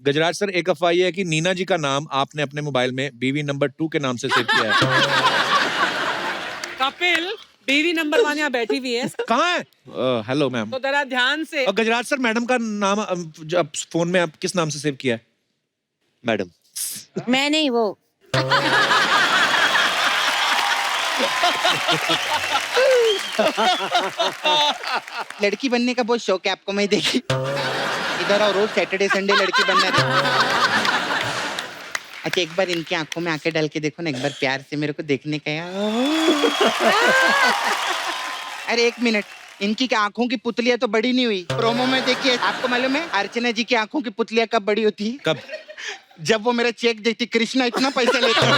गजराज sir, एक अफवाह ये है कि नीना जी का नाम आपने अपने मोबाइल में बीवी नंबर 2 के नाम से सेव किया है। कपिल, बीवी नंबर 1 यहाँ बैठी हुई है। कहाँ है? Hello ma'am. तो जरा ध्यान से। और गजराज सर, मैडम का नाम फोन में आप किस नाम से सेव किया है? मैडम। मैं नहीं, वो। लड़की बनने का बहुत शौक है आपको, मैं देखी इधर और रोज सैटरडे संडे लड़की बनना है। अच्छा, एक बार इनकी आंखों में आंखें डाल के देखो ना, एक बार प्यार से मेरे को देखने का यार। अरे एक मिनट, इनकी आंखों की पुतलियां तो बड़ी नहीं हुई। प्रोमो में देखिए, आपको मालूम है अर्चना जी की आंखों की पुतलियां कब बड़ी होती है? कब? जब वो मेरा चेक देखती, कृष्णा इतना पैसा लेता है।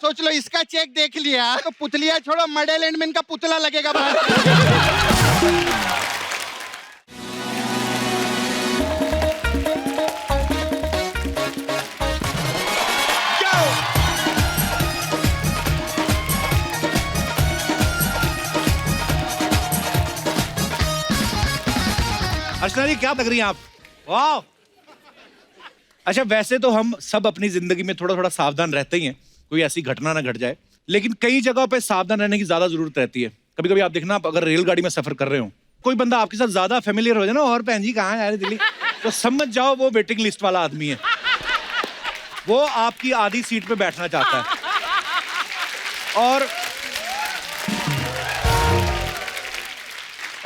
सोच लो, इसका चेक देख लिया तो पुतलियां छोड़ो, मॉडलैंड में इनका पुतला लगेगा बाहर। अर्चना जी, क्या लग रही हैं आप? वाह! अच्छा, वैसे तो हम सब अपनी जिंदगी में थोड़ा थोड़ा सावधान रहते ही हैं, कोई ऐसी घटना ना घट जाए, लेकिन कई जगहों पे सावधान रहने की ज्यादा जरूरत रहती है। कभी कभी आप देखना, आप अगर रेलगाड़ी में सफर कर रहे हो, कोई बंदा आपके साथ ज्यादा फेमिलियर हो जाए ना, और बहन जी कहाँ है दिल्ली, तो समझ जाओ वो वेटिंग लिस्ट वाला आदमी है। वो आपकी आधी सीट पे बैठना चाहता है। और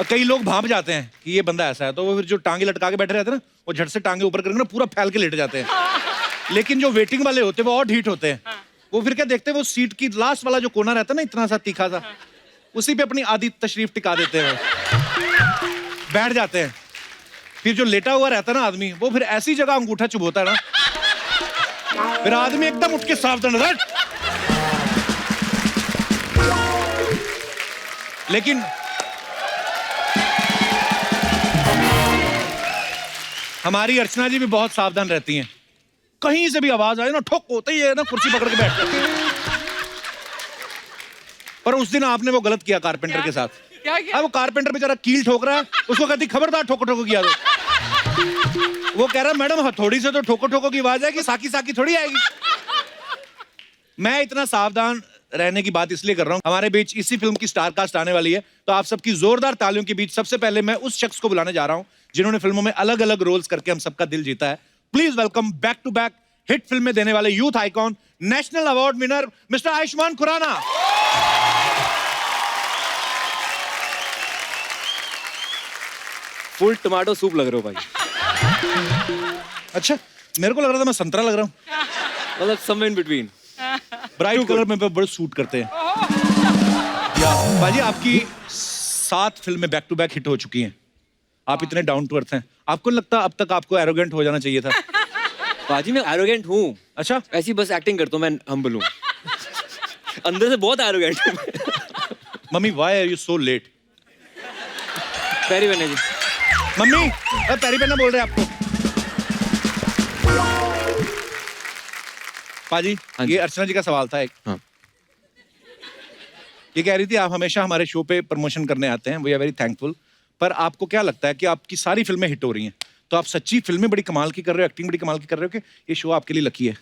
कई लोग भांप जाते हैं कि ये बंदा ऐसा है, तो वो फिर जो टांगे लटका के बैठे रहते हैं ना, वो झट से टांगे ऊपर करके ना पूरा फैल के लेट जाते हैं। लेकिन जो वेटिंग वाले होते हैं वो और ढीठ होते हैं। वो फिर क्या देखते हैं, वो सीट की लास्ट वाला जो कोना रहता है ना, इतना सा तीखा सा, उसी पे अपनी आधी तशरीफ टिका देते हैं, बैठ जाते हैं। फिर जो लेटा हुआ रहता है ना आदमी, वो फिर ऐसी जगह अंगूठा चुभोता है ना, फिर आदमी एकदम उठ के सावधान। लेकिन हमारी अर्चना जी भी बहुत सावधान रहती हैं। कहीं से भी आवाज आए ना, ठोक होते ही है ना, कुर्सी पकड़ के बैठ जाती है। पर उस दिन आपने वो गलत किया कारपेंटर के साथ। क्या किया? वो कारपेंटर बेचारा कील ठोक रहा है, उसको कहती खबरदार ठोको ठोको किया तो। वो कह रहा है मैडम हथौड़ी से तो ठोको ठोको की आवाज आएगी, साकी साकी थोड़ी आएगी। मैं इतना सावधान रहने की बात इसलिए कर रहा हूं, हमारे बीच इसी फिल्म की स्टार कास्ट आने वाली है, तो आप सबकी जोरदार तालियों के बीच सबसे पहले मैं उस शख्स को बुलाने जा रहा हूं जिन्होंने फिल्मों में अलग अलग रोल्स करके हम सबका दिल जीता है। Please welcome back to back hit film में देने वाले youth icon, national award winner mister Ayushmann Khurrana. Full tomato soup लग रहे हो भाई। अच्छा, मेरे को लग रहा था मैं संतरा लग रहा हूँ। मतलब somewhere in between. Bright colour में बड़े सूट करते हैं। बाजी, आपकी 7 फिल्में बैक टू बैक हिट हो चुकी हैं। आप इतने डाउन टू अर्थ हैं, आपको लगता अब तक आपको एरोगेंट हो जाना चाहिए था? बाजी मैं एरोगेंट हूँ। अच्छा, ऐसी बस एक्टिंग करता हूँ, मैं हम्बल हूँ। अंदर से बहुत एरोगेंट हूँ। Mummy why are you so late? पैरी बने जी। मम्मी पैरी पहना बोल रहे हैं आपको। पाजी, ये अर्चना जी का सवाल था एक। हाँ। ये कह रही थी आप हमेशा हमारे शो पे प्रमोशन करने आते हैं, वी आर वेरी थैंकफुल, पर आपको क्या लगता है कि आपकी सारी फिल्में हिट हो रही हैं, तो आप सच्ची फिल्में बड़ी कमाल की कर रहे हो, एक्टिंग बड़ी कमाल की कर रहे हो, कि ये शो आपके लिए लकी है?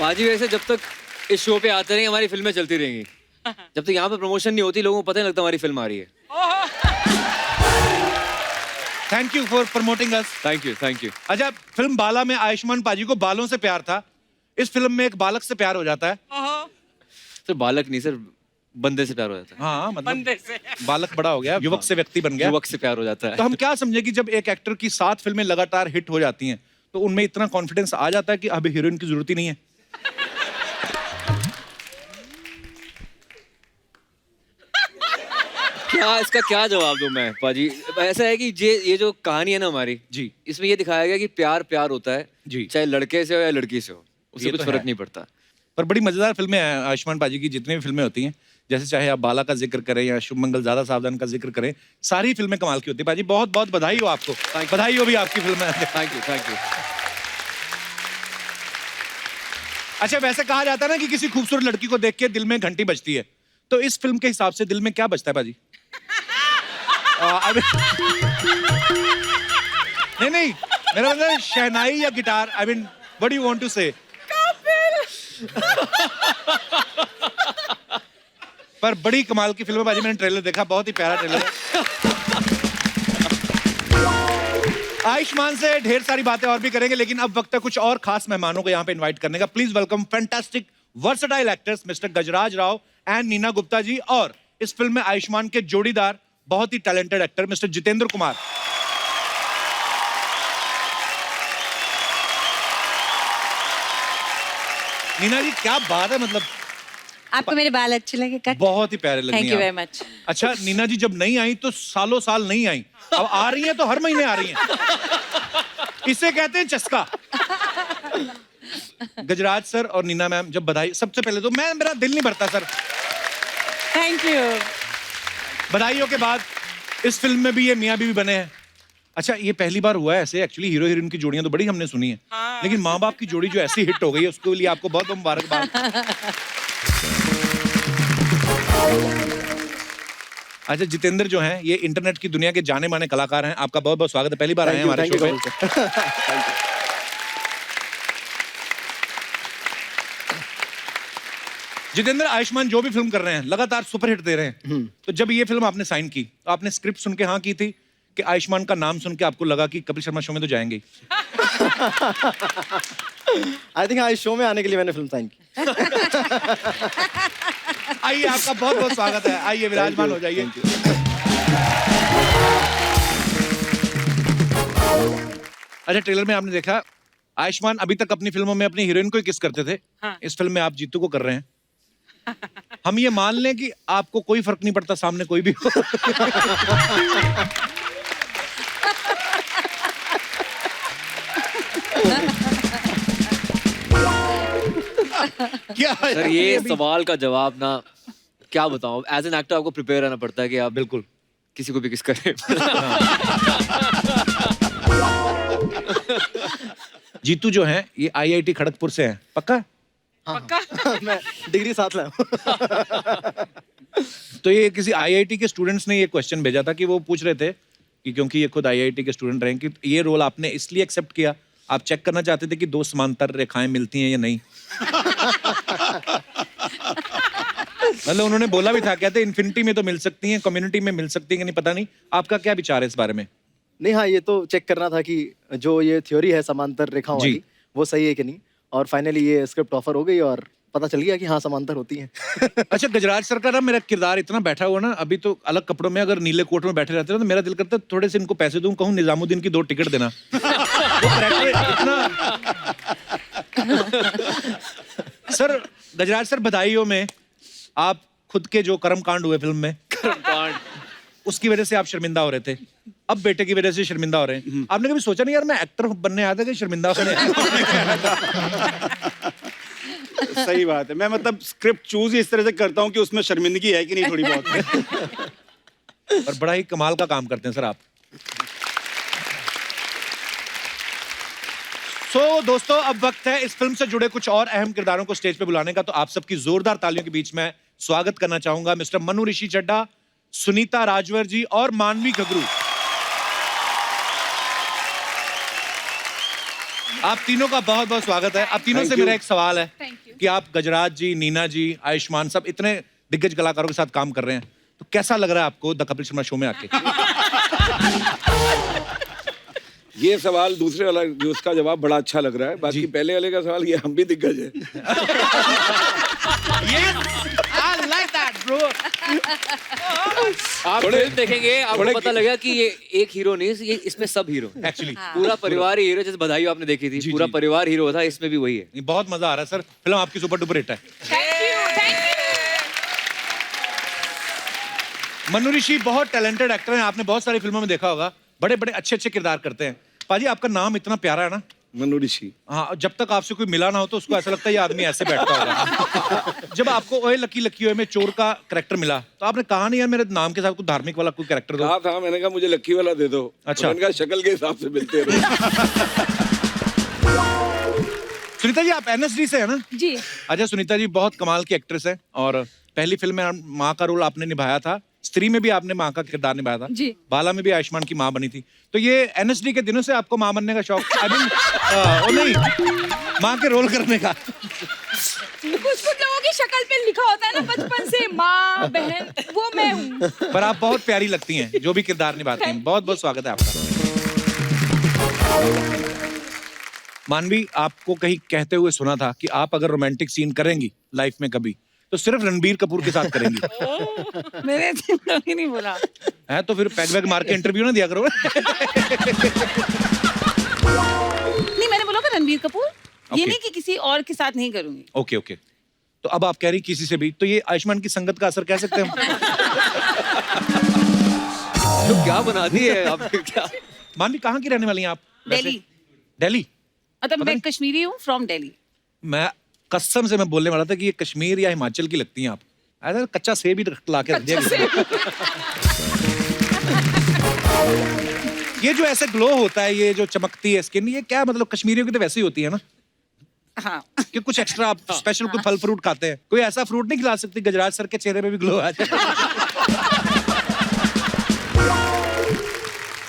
बाजी वैसे जब तक इस शो पे आते रहेंगे हमारी फिल्में चलती रहेंगी। जब तक यहाँ पे प्रमोशन नहीं होती लोगों को पता नहीं लगता हमारी फिल्म आ रही है। Thank you for promoting us. Thank you, thank you. अच्छा, फिल्म बाला में आयुष्मान पाजी को बालों से प्यार था, इस फिल्म में एक बालक से प्यार हो जाता है। सर बालक नहीं सर, बंदे से प्यार हो जाता है। हाँ, मतलब बंदे से। बालक बड़ा हो गया, युवक से व्यक्ति बन गया। युवक से प्यार हो जाता है। तो हम क्या समझे कि जब एक एक्टर की 7 फिल्में लगातार हिट हो जाती हैं, तो उनमें इतना कॉन्फिडेंस आ जाता है कि अब हीरोइन की जरूरत ही नहीं है? क्या इसका क्या जवाब दूं मैं पाजी? ऐसा है कि ये जो कहानी है ना हमारी जी, इसमें ये दिखाया गया कि प्यार प्यार होता है जी, चाहे लड़के से हो या लड़की से हो, उससे ये कुछ तो फर्क है। नहीं पड़ता। पर बड़ी मजेदार फिल्में हैं आयुष्मान पाजी की, जितनी भी फिल्में होती हैं, जैसे चाहे आप बाला का जिक्र करें या शुभ मंगल ज्यादा सावधान का जिक्र करें, सारी फिल्में कमाल की होती है। पाजी बहुत बहुत बधाई हो आपको, बधाई हो भी आपकी फिल्म में। Thank you, thank you. अच्छा, वैसे कहा जाता है ना कि किसी खूबसूरत लड़की को देख के दिल में घंटी बजती है, तो इस फिल्म के हिसाब से दिल में क्या बचता है पाजी? नहीं, मेरा मतलब शहनाई या guitar, I mean what do you want to say? पर बड़ी कमाल की फिल्म है बाजी, मैंने ट्रेलर देखा, बहुत ही प्यारा ट्रेलर है। आयुष्मान से ढेर सारी बातें और भी करेंगे, लेकिन अब वक्त है कुछ और खास मेहमानों को यहाँ पे इनवाइट करने का। Please welcome fantastic versatile actors mister Gajraj Rao and Neena Gupta ji, और इस फिल्म में आयुष्मान के जोड़ीदार बहुत ही talented actor mister Jitendra Kumar. Neena ji क्या बात है, मतलब आपको मेरे बाल अच्छे लगे कट? बहुत ही प्यारे लगे। Thank you very much. अच्छा नीना जी, जब नहीं आई तो सालों साल नहीं आई, अब आ रही हैं तो हर महीने आ रही हैं। इसे कहते हैं चस्का। गजराज सर और नीना मैम, जब बधाई, सबसे पहले तो मेरा दिल नहीं भरता सर। Thank you. बधाइयों के बाद इस फिल्म में भी ये मियां बीवी बने हैं। अच्छा ये पहली बार हुआ है ऐसे, एक्चुअली हीरो हीरोइन की जोड़ियां तो बड़ी हमने सुनी है, लेकिन माँ बाप की जोड़ी जो ऐसी हिट हो गई है उसके लिए आपको बहुत बहुत मुबारकबाद। अच्छा जितेंद्र जो हैं, ये इंटरनेट की दुनिया के जाने माने कलाकार हैं, आपका बहुत बहुत स्वागत है, पहली बार आए हैं हमारे शो पे। जितेंद्र, आयुष्मान जो भी फिल्म कर रहे हैं लगातार सुपरहिट दे रहे हैं, तो जब ये फिल्म आपने साइन की तो आपने स्क्रिप्ट सुन के हाँ की थी कि आयुष्मान का नाम सुन के आपको लगा कि कपिल शर्मा शो में तो जाएंगे? आई थिंक इस शो में आने के लिए मैंने फिल्म साइन की। आइए, आपका बहुत बहुत स्वागत है, आइए विराजमान हो जाइए। अच्छा ट्रेलर में आपने देखा आयुष्मान अभी तक अपनी फिल्मों में अपनी हीरोइन को ही किस करते थे, हाँ। इस फिल्म में आप जीतू को कर रहे हैं। हम ये मान लें कि आपको कोई फर्क नहीं पड़ता सामने कोई भी हो। क्या सर ये सवाल का जवाब ना क्या बताऊं, एज एन एक्टर आपको प्रिपेयर रहना पड़ता है कि आप बिल्कुल किसी को भी किस करें। जीतू जो हैं ये आईआईटी खड़गपुर से हैं, पक्का? पक्का? मैं डिग्री साथ लाया। तो ये किसी आईआईटी के स्टूडेंट्स ने ये क्वेश्चन भेजा था कि वो पूछ रहे थे कि क्योंकि ये खुद आईआईटी के स्टूडेंट रहे कि ये रोल आपने इसलिए एक्सेप्ट किया, आप चेक करना चाहते थे कि दो समांतर रेखाएं मिलती हैं या नहीं। मतलब उन्होंने बोला भी था, कहते इन्फिनिटी में तो मिल सकती हैं, कम्युनिटी में मिल सकती हैं कि नहीं पता नहीं, आपका क्या विचार है इस बारे में? नहीं हाँ, ये तो चेक करना था कि जो ये थ्योरी है समांतर रेखाओं जी। वाली वो सही है कि नहीं, और फाइनली ये स्क्रिप्ट ऑफर हो गई और पता चल गया कि हाँ समांतर होती हैं। अच्छा गजराज सर का ना मेरा किरदार इतना बैठा हुआ ना, अभी तो अलग कपड़ों में अगर नीले कोट में बैठे रहते हैं तो मेरा दिल करता है थोड़े से इनको पैसे दूं, कहूं निजामुद्दीन की 2 टिकट देना। वो कैरेक्टर इतना। सर गजराज सर, बधाइयों में आप खुद के जो कर्मकांड हुए फिल्म में, उसकी वजह से आप शर्मिंदा हो रहे थे, अब बेटे की वजह से शर्मिंदा हो रहे हैं। आपने कभी सोचा नहीं यार मैं एक्टर बनने आया था कि शर्मिंदा होने? सही बात है, मैं मतलब स्क्रिप्ट चूज ही इस तरह से करता हूँ कि उसमें शर्मिंदगी है कि नहीं थोड़ी बहुत। और बड़ा ही कमाल का काम करते हैं सर आप। सो दोस्तों, अब वक्त है इस फिल्म से जुड़े कुछ और अहम किरदारों को स्टेज पे बुलाने का, तो आप सबकी जोरदार तालियों के बीच में स्वागत करना चाहूंगा मिस्टर मनु ऋषि चड्ढा, सुनीता राजवर जी और मानवी घगरू। आप तीनों का बहुत बहुत स्वागत है। आप तीनों से मेरा एक सवाल है कि आप गजराज जी, नीना जी, आयुष्मान सब इतने दिग्गज कलाकारों के साथ काम कर रहे हैं, तो कैसा लग रहा है आपको द कपिल शर्मा शो में आके? ये सवाल दूसरे वाला जो उसका जवाब बड़ा अच्छा लग रहा है, बाकी पहले वाले का सवाल ये हम भी दिग्गज है। I like that, bro. आप फिल्म देखेंगे आपको पता लगेगा कि ये एक हीरो नहीं, ये इसमें सब हीरो Actually, पूरा परिवार ही हीरो। जैसे बधाई आपने देखी थी, पूरा परिवार हीरो था, इसमें भी वही है। ये बहुत मजा आ रहा है सर, फिल्म आपकी सुपर डुपर हिट है। मनु ऋषि बहुत टैलेंटेड एक्टर हैं, आपने बहुत सारी फिल्मों में देखा होगा, बड़े बड़े अच्छे अच्छे किरदार करते हैं। पाजी आपका नाम इतना प्यारा है ना, मनु ऋषि। हाँ, जब तक आपसे कोई मिला ना हो तो उसको ऐसा लगता है ये आदमी ऐसे बैठता होगा। जब आपको ओए लकी लकी ओए में चोर का कैरेक्टर मिला तो आपने कहा नहीं यार मेरे नाम के साथ कोई धार्मिक वाला कोई कैरेक्टर दो? कहा था, मैंने कहा मुझे लक्की वाला दे दो। अच्छा। मैंने कहा शक्ल के हिसाब से मिलते रहो। सुनीता जी आप एनएसडी से है ना? जी। अच्छा सुनीता जी बहुत कमाल की एक्ट्रेस है और पहली फिल्म में माँ का रोल आपने निभाया था, स्त्री में भी आपने माँ का किरदार निभाया था, जी। बाला में भी आयुष्मान की माँ बनी थी। तो ये एनएसडी के दिनों से आपको माँ बनने का शौक, आई मीन नहीं माँ के रोल करने का? कुछ लोगों की शक्ल पे लिखा होता है ना बचपन से माँ बहन, वो मैं हूँ। पर आप बहुत प्यारी लगती हैं जो भी किरदार निभाती हैं। बहुत बहुत स्वागत है आपका। मानवी, आपको कहीं कहते हुए सुना था कि आप अगर रोमांटिक सीन करेंगी लाइफ में कभी तो सिर्फ रणबीर कपूर के साथ करेंगी। मेरे ही नहीं बोला है तो फिर पैग वैग मार के इंटरव्यू ना दिया करो। नहीं, मैंने बोला कि रणबीर कपूर, ये Okay. नहीं कि किसी और के साथ नहीं करूंगी। ओके ओके, तो अब आप कह रही किसी से भी, तो ये आयुष्मान की संगत का असर कह सकते हैं हम? तो क्या बनाती है आप? क्या मानवी कहाँ की रहने वाली हैं आप वैसे? दिल्ली। दिल्ली? मतलब पता मैं नहीं। कश्मीरी हूँ, फ्रॉम दिल्ली। मैं कसम से मैं बोलने वाला था कि ये कश्मीर या हिमाचल की लगती हैं आप। ऐसा कच्चा सेब ही ला के रख दिया किसी ने। ये जो ऐसे ग्लो होता है, ये जो चमकती है स्किन, ये क्या मतलब कश्मीरियों की तो वैसे ही होती है ना? हाँ। कि कुछ एक्स्ट्रा आप स्पेशल कोई फल फ्रूट खाते हैं? कोई ऐसा फ्रूट नहीं खिला सकती गजराज सर के चेहरे पे भी ग्लो आ जाए?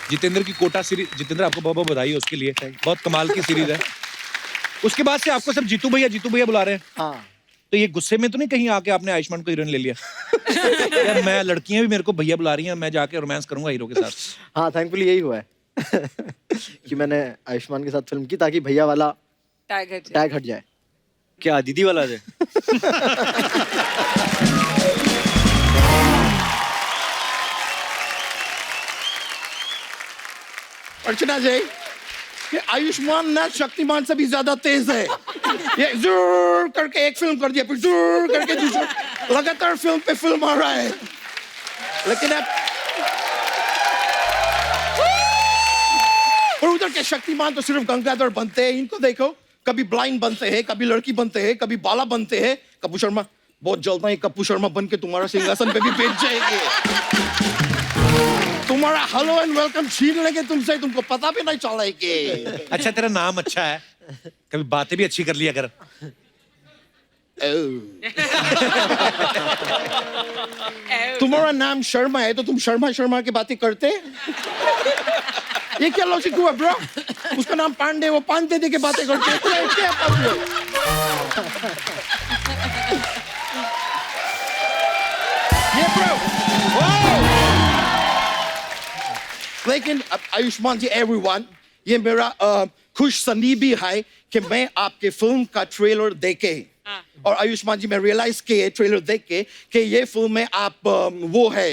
जितेंद्र की कोटा सीरीज, जितेंद्र आपको बहुत बहुत बधाई है उसके लिए, बहुत कमाल की सीरीज है। उसके बाद से आपको सब जीतू भैया बुला रहे हैं। हाँ। तो ये गुस्से में तो नहीं कहीं आके आपने आयुष्मान को हीरोइन ले लिया? यार मैं, लड़कियां भी मेरे को भैया बुला रही हैं, मैं जाके रोमांस करूंगा हीरो के साथ। हाँ, थैंकफुली यही हुआ है कि मैंने आयुष्मान के साथ फिल्म की ताकि भैया वाला टैग हट जाए। क्या दीदी वाला है? अर्चना जी, ये आयुष्मान ना शक्तिमान से भी ज्यादा तेज है। ये जरूर करके एक फिल्म कर दिया, फिर जरूर करके दूसरा, लगातार फिल्म पे फिल्म आ रहा है। लेकिन अब और उधर के शक्तिमान तो सिर्फ गंगाधर बनते हैं। इनको देखो, कभी ब्लाइंड बनते हैं, कभी लड़की बनते हैं, कभी बाला बनते हैं। कपूर शर्मा बहुत जल्द ही कपूर शर्मा बन के तुम्हारा सिंहासन पे भी बैठ जाएंगे। तुम्हारा हेलो एंड वेलकम छीन लेंगे तुमसे, तुमको पता भी नहीं चलेगी। अच्छा तेरा नाम अच्छा है, कभी बातें भी अच्छी कर लिया कर। तुम्हारा नाम शर्मा है तो तुम शर्मा शर्मा की बातें करते? ये क्या लॉजिक हुआ ब्रो? उसका नाम पांडे, वो पान दे के बातें करते हैं। क्या problem? ये ब्रो, लेकिन अब आयुष्मान जी एवरीवन, ये मेरा खुश सनीबी है कि मैं आपके फिल्म का ट्रेलर देखे और आयुष्मान जी मैं रियलाइज किए ट्रेलर देख के कि ये फिल्म में आप वो है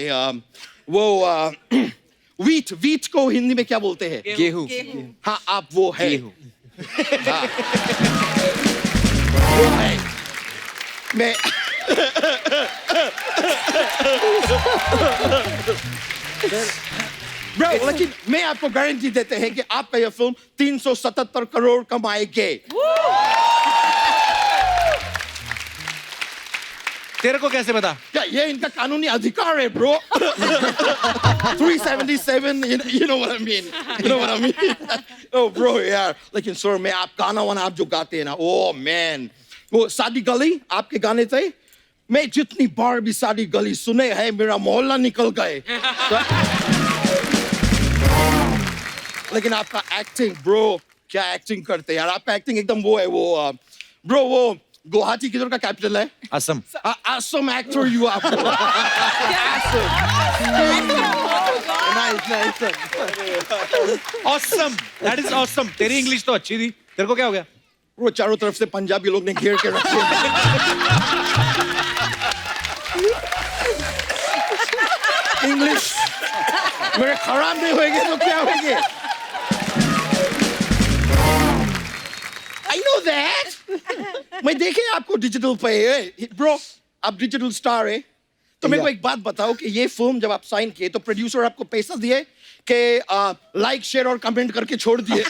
वीट को हिंदी में क्या बोलते हैं? गेहूं। हाँ, आप वो है। हाँ। वो है। मैं ब्रो, लेकिन मैं आपको गारंटी देते हैं कि आपका यह फिल्म 377 करोड़ कमाएगी। तेरे को कैसे पता? क्या ये इनका कानूनी अधिकार है bro? 377, you know what I mean? You know what I mean? Oh bro यार, लेकिन सर मैं आप गाना वाना आप जो गाते हैं ना, oh man, वो शादी गली आपके गाने थे, मैं जितनी बार भी शादी गली सुने हैं मेरा मोहल्ला निकल गए। लेकिन आपका एक्टिंग ब्रो, क्या एक्टिंग करते हैं यार, आपका एक्टिंग एकदम वो है वो ब्रो, वो गुवाहाटी किधर का कैपिटल है? असम। असम एक्टर यू आप। Awesome, that is awesome. तेरी इंग्लिश तो अच्छी थी, तेरे को क्या हो गया? वो चारों तरफ से पंजाबी लोग ने घेर के रखे। इंग्लिश मेरे खराब नहीं होएंगे तो क्या होंगे? I know that. मैं देखे आपको डिजिटल पे ब्रो, आप डिजिटल स्टार है तो मेरे को एक बात बताओ कि ये फिल्म जब आप साइन किए तो प्रोड्यूसर आपको पैसा दिए कि लाइक शेयर और कमेंट करके छोड़ दिए?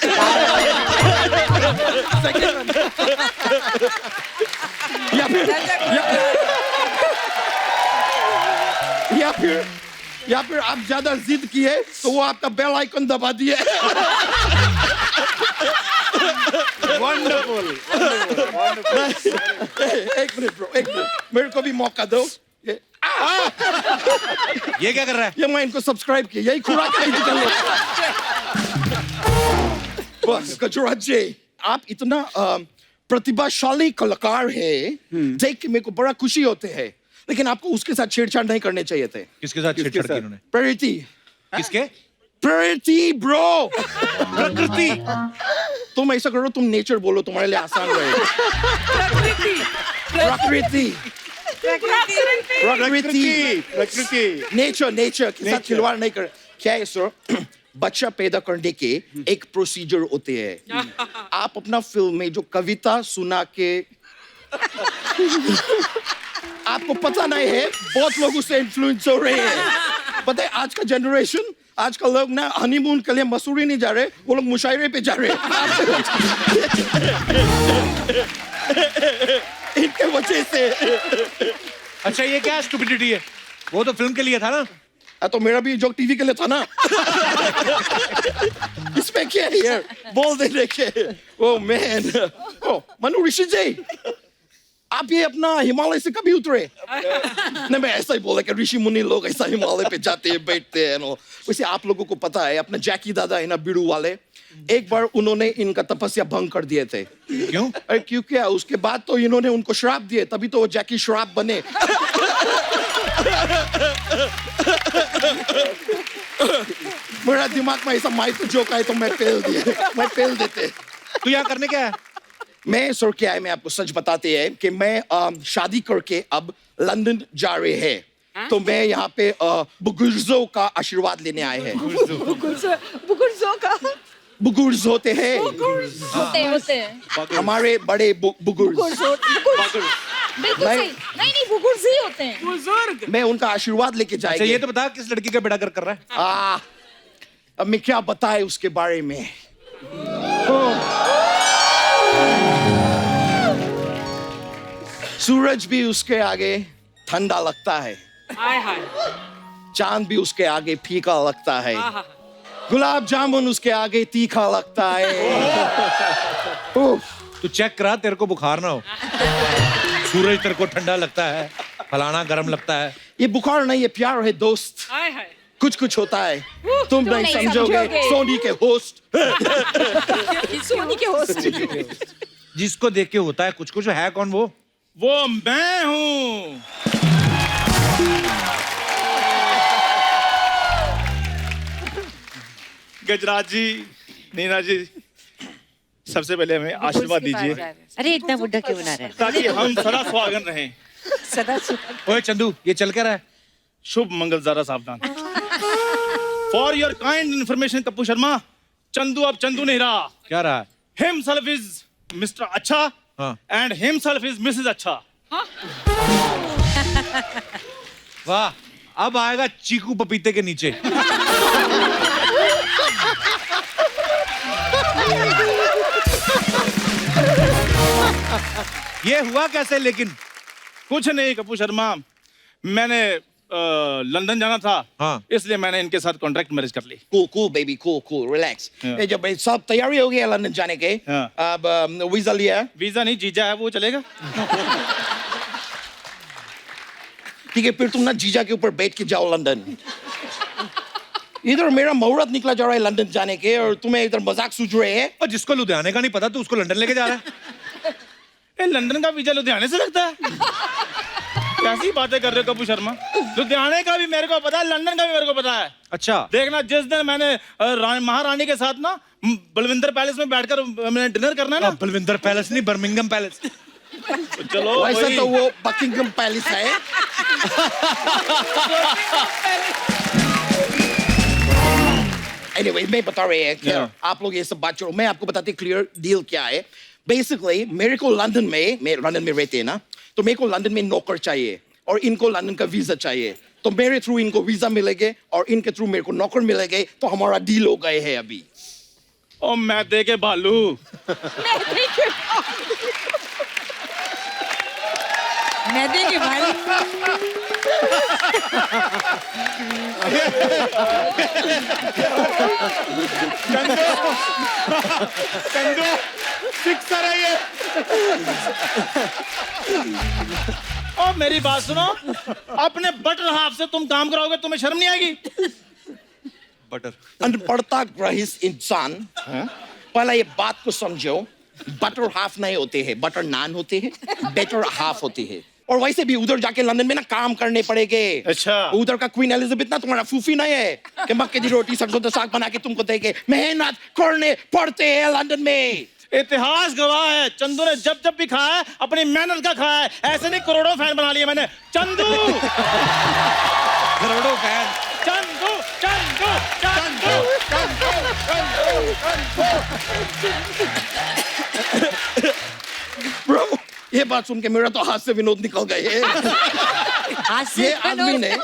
या फिर आप ज्यादा जिद किए तो वो आपका बेल आइकन दबा दिए? वंडरफुल। एक मिनट ब्रो, एक मिनट, मेरे को भी मौका दो। ये क्या कर रहा है? ये मैं इनको सब्सक्राइब किया, यही खुराक है इनकी चलो। बस गजराज जी, आप इतना प्रतिभाशाली कलाकार है, देख के मेरे को बड़ा खुशी होते हैं, लेकिन आपको उसके साथ छेड़छाड़ नहीं करने चाहिए थे। किसके साथ छेड़छाड़ की इन्होंने? प्रीति। किसके? प्रीति ब्रो। प्रकृति। तुम ऐसा करो, तुम नेचर बोलो, तुम्हारे लिए आसान रहेगा। प्रकृति। प्रकृति। नेचर, नेचर के साथ खिलवाड़ नहीं कर। क्या है सर? बच्चा पैदा करने के एक प्रोसीजर होते हैं। आप अपना फिल्म में जो कविता सुना के आपको पता नहीं है, बहुत लोग उससे इन्फ्लुएंस हो रहे हैं। पता है आज का जनरेशन, आज का लोग ना हनीमून के लिए मसूरी नहीं जा रहे, वो लोग मुशायरे पे जा रहे हैं। इनके वजह से। अच्छा ये क्या स्टुपिडिटी है? वो तो फिल्म के लिए था ना। तो मेरा भी जोक टीवी के लिए था ना। इसमें क्या है यार, बोल देने के। ओ मैन, ओ मनु ऋषि जी, आप ये अपना हिमालय से कभी उतरे? नहीं, मैं ऐसा ही बोला कि ऋषि मुनि लोग ऐसा हिमालय पे जाते हैं, बैठते हैं। वैसे आप लोगों को पता है, अपना जैकी दादा है ना बिड़ू वाले, एक बार उन्होंने इनका तपस्या भंग कर दिए थे। क्यों? अरे क्यों क्या, उसके बाद तो इन्होंने उनको श्राप दिए, तभी तो वो जैकी श्राप बने। मेरा दिमाग में ऐसा माइक जोक है तो मैं पेल देते। तू यहाँ करने क्या है? मैं सर क्या है, मैं आपको सच बताते हैं कि मैं शादी करके अब लंदन जा रहे हैं, तो मैं यहाँ पे बुजुर्गों का आशीर्वाद लेने आए हैं। बुजुर्गों का बुजुर्ग होते हैं, होते हैं हमारे बड़े बुजुर्ग। बिल्कुल सही। नहीं बुजुर्ग ही होते हैं। बुजुर्ग, मैं उनका आशीर्वाद लेके अच्छा जाएंगे। ये तो बता किस लड़की का बेड़ा कर रहा है? अब मैं क्या बताए उसके बारे में। सूरज भी उसके आगे ठंडा लगता है, चांद भी उसके आगे फीका लगता है, गुलाब जामुन उसके आगे तीखा लगता है। तू चेक करा, तेरे को बुखार ना हो। सूरज तेरे को ठंडा लगता है, फलाना गर्म लगता है। ये बुखार नहीं, ये प्यार है दोस्त। कुछ कुछ होता है, तुम नहीं समझोगे। सोनी के होस्ट। सोनी के होस्ट। जिसको देख के होता है कुछ कुछ। है कौन वो? वो मैं हूँ। गजराज जी, नीना जी, सबसे पहले हमें आशीर्वाद दीजिए अरे इतना बुढ़ा क्यों बना रहे हैं? ताकि हम सदा सुहागन रहें। सदा ओए चंदू, ये चल क्या रहा है? शुभ मंगल, जरा सावधान। For your kind information Kappu Sharma, Chandu अब चंदू नहीं रहा। क्या रहा है? हिमसेल्फ इज मिस्टर अच्छा एंड हिमसेल्फ इज मिसेस अच्छा। वाह, अब आएगा चीकू पपीते के नीचे। ये हुआ कैसे लेकिन? कुछ नहीं कप्पू शर्मा, मैंने लंदन जाना था, इसलिए मैंने इनके साथ कॉन्ट्रैक्ट मैरिज कर ली। Cool baby, cool relax. ये जब सब तैयारी हो गया लंदन जाने के, अब वीजा लिया। वीजा नहीं, जीजा है, वो चलेगा। ठीक है, फिर तुम ना जीजा के ऊपर बैठ के जाओ लंदन। इधर मेरा मुहूर्त निकला जा रहा है लंदन जाने के, और तुम्हें इधर मजाक सूझ रहे हैं। और जिसको लुधियाने का नहीं पता तो उसको लंदन लेके जा रहा है। लंदन का वीजा लुधियाने से लगता है? कैसी बातें कर रहे हो कप्पू शर्मा? लुधियाने का भी मेरे को पता है, लंदन का भी मेरे को पता है। अच्छा देखना, जिस दिन मैंने महारानी के साथ ना बलविंदर पैलेस में बैठकर मैंने डिनर करना है ना। बलविंदर पैलेस नहीं, बर्मिंगम पैलेस। चलो वैसे तो वो बकिंगम पैलेस है। Anyway, मैं बता रहे हैं क्या, आप लोग ये सब बात छोड़ो, मैं आपको बताती क्लियर डील क्या है। बेसिकली मेरे को लंदन में रहते हैं ना, तो मेरे को लंदन में नौकर चाहिए और इनको लंदन का वीजा चाहिए। तो मेरे थ्रू इनको वीजा मिलेंगे और इनके थ्रू मेरे को नौकर मिलेंगे, तो हमारा डील हो गए है अभी। ओ मैं दे के भालू। मैं देंगे भाई। चंदू, सिक्सर है ये। और मेरी बात सुनो, अपने बटर हाफ से तुम काम कराओगे, तुम्हें शर्म नहीं आएगी? बटर अनपढ़ता ग्रहिस इंसान, पहला ये बात को समझो, बटर हाफ नहीं होते हैं, बटर नान होते हैं, बेटर हाफ होते हैं। और वैसे भी उधर जाके लंदन में ना काम करने पड़ेगे। अच्छा। उधर का क्वीन एलिजाबेथ ना तुम्हारा फूफी नहीं है कि मक्के की रोटी सरसों का साग बना के तुमको देके। मेहनत करने पड़ते हैं लंदन में। इतिहास गवाह है, चंदू ने जब जब भी खाया है अपनी मेहनत का खाया है। ऐसे नहीं करोड़ों फैन बना लिए मैंने। चंदू करोड़ों फैन। चंदू चंदू चंदू ब्रो, ये बात सुन के मेरा तो हाथ से विनोद निकल गए। हाथ से ये आदमी ने,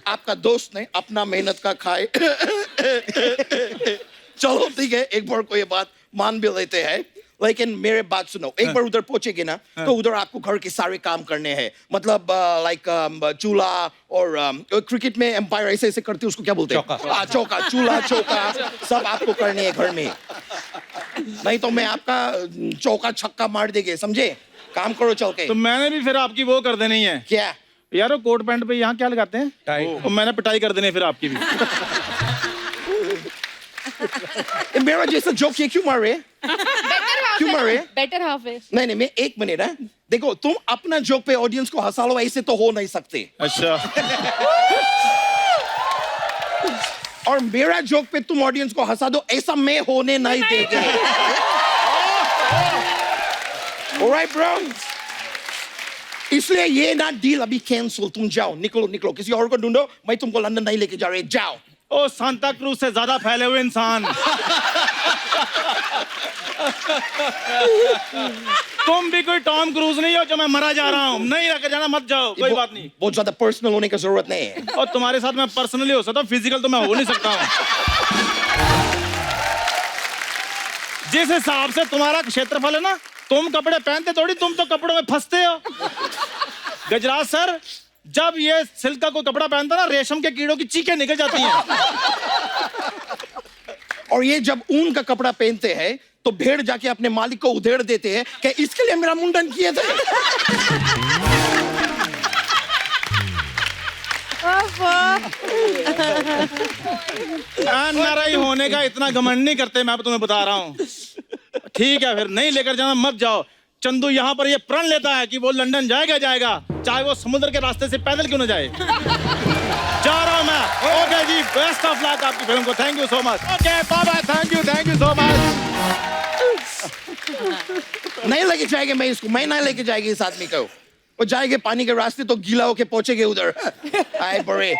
आपका दोस्त ने अपना मेहनत का खाए। चलो ठीक है, एक बार को ये बात मान भी लेते हैं, लेकिन मेरे बात सुनो, एक बार उधर पहुंचेगी ना तो उधर आपको घर के सारे काम करने हैं। मतलब लाइक चूल्हा और क्रिकेट में एम्पायर ऐसे ऐसे करते हैं, उसको क्या बोलते हैं? चौका। चूल्हा चौका सब आपको करने हैं घर में, नहीं तो मैं आपका चौका छक्का मार देंगे, समझे? काम करो चल के। तो मैंने भी फिर आपकी वो कर देनी है। क्या यार वो कोट पैंट पे यहाँ क्या लगाते हैं? टाई। तो मैंने पिटाई कर देनी है फिर आपकी भी। मेरा जैसा जोक ये क्यों मार रहे? क्यों मार रहे? बेटर हाफ है। नहीं, मैं एक मिनट है। देखो, तुम अपना जोक पे ऑडियंस को हंसा लो, ऐसे तो हो नहीं सकते। अच्छा। और मेरा जोक पे तुम ऑडियंस को हंसा दो, ऐसा मैं होने नहीं देंगे। Alright, bro? इसलिए ये ना डील अभी कैंसिल। तुम जाओ, निकलो, किसी और को ढूंढो, मैं तुमको लंदन नहीं लेके जा रहे। जाओ। ओ सांता क्रूज से ज्यादा फैले हुए इंसान। तुम भी कोई टॉम क्रूज नहीं हो जो मैं मरा जा रहा हूँ। नहीं रखे जाना, मत जाओ, कोई बात नहीं। बहुत ज्यादा पर्सनल होने की जरूरत नहीं है। और तुम्हारे साथ मैं पर्सनली हो सकता हूँ, फिजिकल तो मैं हो नहीं सकता हूँ। जिस हिसाब से तुम्हारा क्षेत्रफल है ना, तुम कपड़े पहनते थोड़ी, तुम तो कपड़ों में फंसते हो। गजराज सर, जब ये सिल्क का कोई कपड़ा पहनता ना, रेशम के कीड़ों की चीखें निकल जाती हैं। और ये जब ऊन का कपड़ा पहनते हैं तो भेड़ जाके अपने मालिक को उधेड़ देते हैं कि इसके लिए मेरा मुंडन किए थे। एनआरआई होने का इतना घमंड नहीं करते, मैं तुम्हें बता रहा हूँ। ठीक है, फिर नहीं लेकर जाना, मत जाओ। चंदू यहाँ पर ये प्रण लेता है कि वो लंदन जाएगा, चाहे वो समुद्र के रास्ते से पैदल क्यों न जाए। जा रहा हूँ मैं। ओके जी, बेस्ट ऑफ लक आपकी फिल्म को। Thank you so much. Okay bye bye, thank you so much. नहीं लेके जाएंगे मैं इसको, मैं नहीं लेके जाएगी इस आदमी को। वो जाएंगे पानी के रास्ते तो गीला होके पहुंचेंगे उधर। आए बड़े,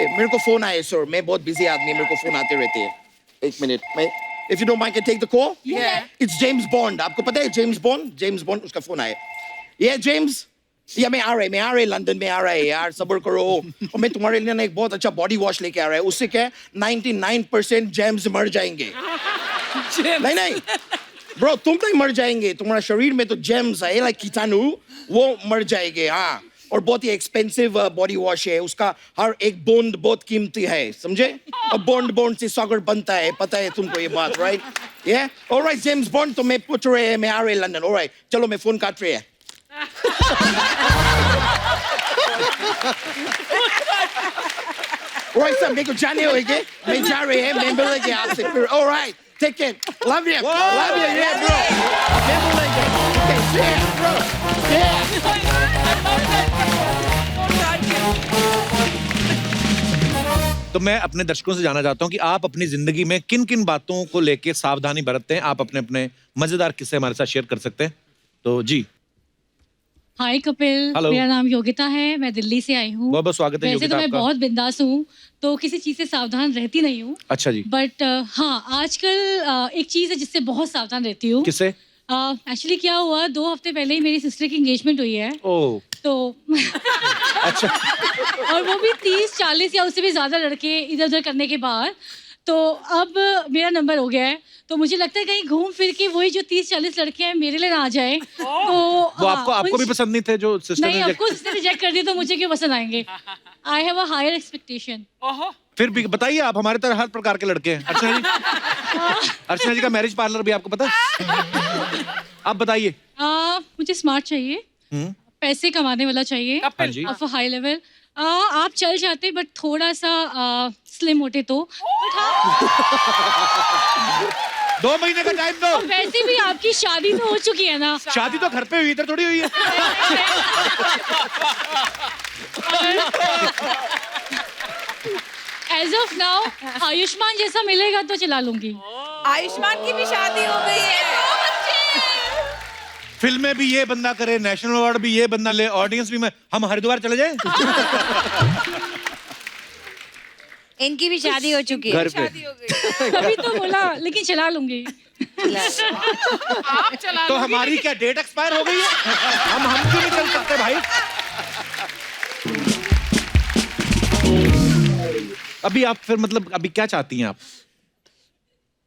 मेरे को फोन आए सर, मैं बहुत बिजी आदमी, मेरे को फोन आते रहते हैं। एक मिनट, मैं if you don't mind can take the call? Yeah. It's James Bond. आपको पता है जेम्स बॉन्ड? उसका फोन आया। ये जेम्स, या मैं आ रहा है लंदन में, आ रहा है यार, सब्र करो। और मैं तुम्हारे लिए ना एक बहुत अच्छा बॉडी वॉश लेके आ रहा है, उससे क्या 99% जेम्स मर जाएंगे। नहीं ब्रो, तुम नहीं मर जाएंगे, तुम्हारा शरीर में तो जेम्स है, लाइक कीटाणु, वो मर जाएंगे। हाँ, और बहुत ही एक्सपेंसिव बॉडी वॉश है, उसका हर एक बूंद बहुत कीमती है, समझे? और बॉन्ड से सागर बनता है, पता है तुमको ये बात, राइट? ये ऑलराइट जेम्स बॉन्ड, तो मैं पूछ रहे हैं, मैं आ रहे लंदन। ऑलराइट, चलो मैं फोन काट रहे हैं। ऑलराइट सर, मेरे को जाने होंगे, मैं जा रहे हैं, मैं मिलेंगे आपसे फिर। Alright, take care, love you, yeah bro, मैं मिलेंगे। Okay, see ya, bro, yeah। तो मैं अपने दर्शकों से जानना चाहता हूं कि आप अपनी जिंदगी में किन किन बातों को लेके सावधानी बरतते हैं। आप अपने अपने मजेदार किस्से हमारे साथ शेयर कर सकते हैं, तो जी। हाय कपिल, Hello. मेरा नाम योगिता है, मैं दिल्ली से आई हूँ। बहुत बहुत स्वागत है वैसे योगिता तो मैं आपका। बहुत बिंदास हूँ, तो किसी चीज़ से सावधान रहती नहीं हूँ। अच्छा जी। बट हाँ, आजकल एक चीज़ है जिससे बहुत सावधान रहती हूँ। किससे? एक्चुअली क्या हुआ, 2 हफ्ते पहले ही मेरी सिस्टर की एंगेजमेंट हुई है। ओह, तो अच्छा। और वो भी 30-40 या उससे भी ज़्यादा लड़के इधर उधर करने के बाद, तो अब मेरा नंबर हो गया है, तो मुझे लगता है कहीं घूम फिर के वही जो 30-40 लड़के हैं मेरे लिए ना आ जाए। तो वो आपको भी पसंद नहीं थे जो सिस्टर नहीं, ने आपको सिस्टर रिजेक्ट कर दिया तो मुझे क्यों पसंद आएंगे? I have a higher expectation. फिर भी बताइए, आप हमारे तरह हर प्रकार के लड़के हैं। अर्चना जी, अर्चना जी का मैरिज पार्लर भी आपको पता है? आप बताइए। मुझे स्मार्ट चाहिए, पैसे कमाने वाला चाहिए, हाँ जी। Of high level. आप चल जाते बट थोड़ा सा स्लिम होते तो, बट हाँ 2 महीने का टाइम दो। वैसे भी आपकी शादी तो हो चुकी है ना। शादी तो घर पे हुई, इधर थोड़ी हुई है। एज ऑफ नाउ आयुष्मान जैसा मिलेगा तो चला लूंगी। आयुष्मान की भी शादी हो गई है। फिल्में भी ये बंदा करे, नेशनल अवार्ड भी ये बंदा ले, ऑडियंस भी मैं, हम हरिद्वार चले जाए। इनकी भी शादी हो चुकी है। घर पे तभी तो बोला, लेकिन चला लूंगी। आप चला तो हमारी क्या डेट एक्सपायर हो गई है? हम क्यों नहीं चल सकते भाई? अभी आप फिर मतलब अभी क्या चाहती हैं आप?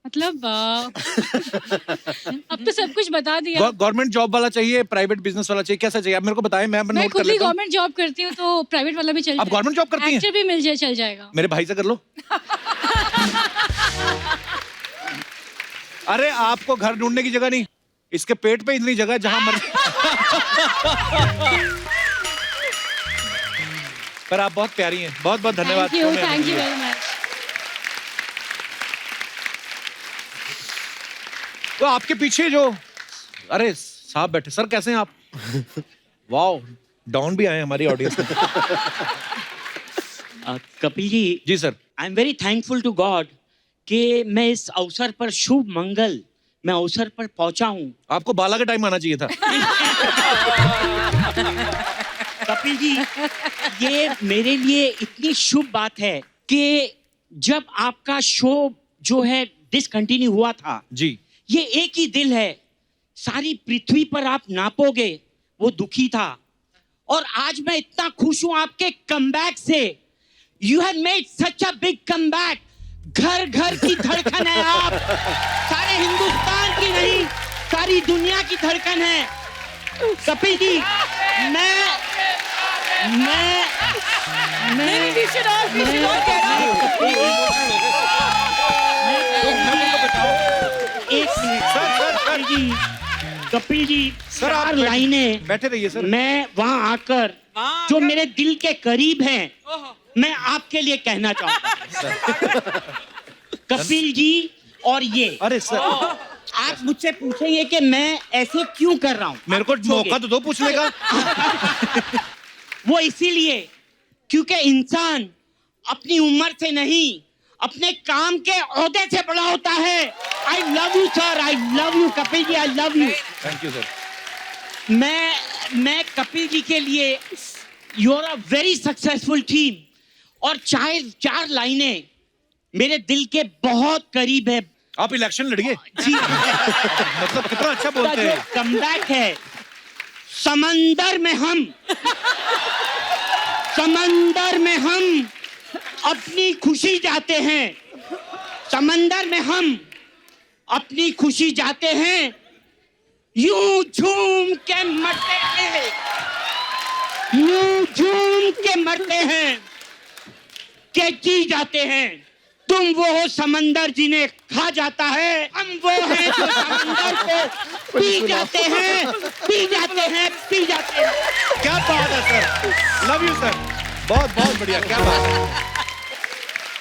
मतलब अब तो सब कुछ बता दिया। गवर्नमेंट जॉब वाला चाहिए, प्राइवेट बिजनेस वाला चाहिए, कैसा चाहिए आप मेरे को बताएं, मैं मैं नोट कर खुद ही लेता हूं। गवर्नमेंट जॉब करती हूँ तो प्राइवेट वाला भी चल आप गवर्नमेंट जॉब करती हैं? एक्टर भी मिल जाए चल जाएगा। मेरे भाई से कर लो। अरे आपको घर ढूंढने की जगह नहीं, इसके पेट पे इतनी जगह है जहां मर्जी। पर आप बहुत प्यारी हैं, बहुत बहुत धन्यवाद। Thank you very much. तो आपके पीछे जो, अरे साहब बैठे, सर कैसे हैं आप? वाओ, डॉन भी आए हमारी ऑडियंस में। कपिल जी, जी sir. I am very thankful to God कि मैं इस अवसर पर, शुभ मंगल मैं अवसर पर पहुंचा हूं। आपको बाला के टाइम आना चाहिए था। कपिल जी, ये मेरे लिए इतनी शुभ बात है कि जब आपका शो जो है डिसकंटिन्यू हुआ था, जी, ये एक ही दिल है, सारी पृथ्वी पर आप नापोगे, वो दुखी था। और आज मैं इतना खुश हूं आपके कमबैक से। You have made such a big comeback. घर घर की धड़कन है आप, सारे हिंदुस्तान की नहीं, सारी दुनिया की धड़कन है। कपिल जी, कपिल जी, सर, आप चार लाइनें बैठे रहिए सर। मैं वहां आकर जो मेरे दिल के करीब हैं, मैं आपके लिए कहना चाहूंगा। कपिल जी, और ये, अरे सर, आप मुझसे पूछेंगे कि मैं ऐसे क्यों कर रहा हूँ। मेरे को मौका तो दो पूछने का। वो इसीलिए क्योंकि इंसान अपनी उम्र से नहीं, अपने काम के ओहदे से बड़ा होता है। I love you sir, I love you Kapil ji, I love you. Thank you sir. मैं कपिल जी के लिए, you are a very successful team. और चार लाइनें मेरे दिल के बहुत करीब है। आप इलेक्शन लड़िए जी। मतलब कितना अच्छा बोलते हैं। कमबैक है, समंदर में हम अपनी खुशी जाते हैं। समंदर में हम अपनी खुशी जाते हैं, यूं झूम के मरते हैं, यूं झूम के मरते हैं के जी जाते हैं। तुम वो हो समंदर जिन्हें खा जाता है, हम वो हैं जो समंदर को पी जाते हैं, पी जाते हैं, पी जाते हैं। क्या बात है सर, लव यू सर, बहुत बहुत बढ़िया, क्या बात है।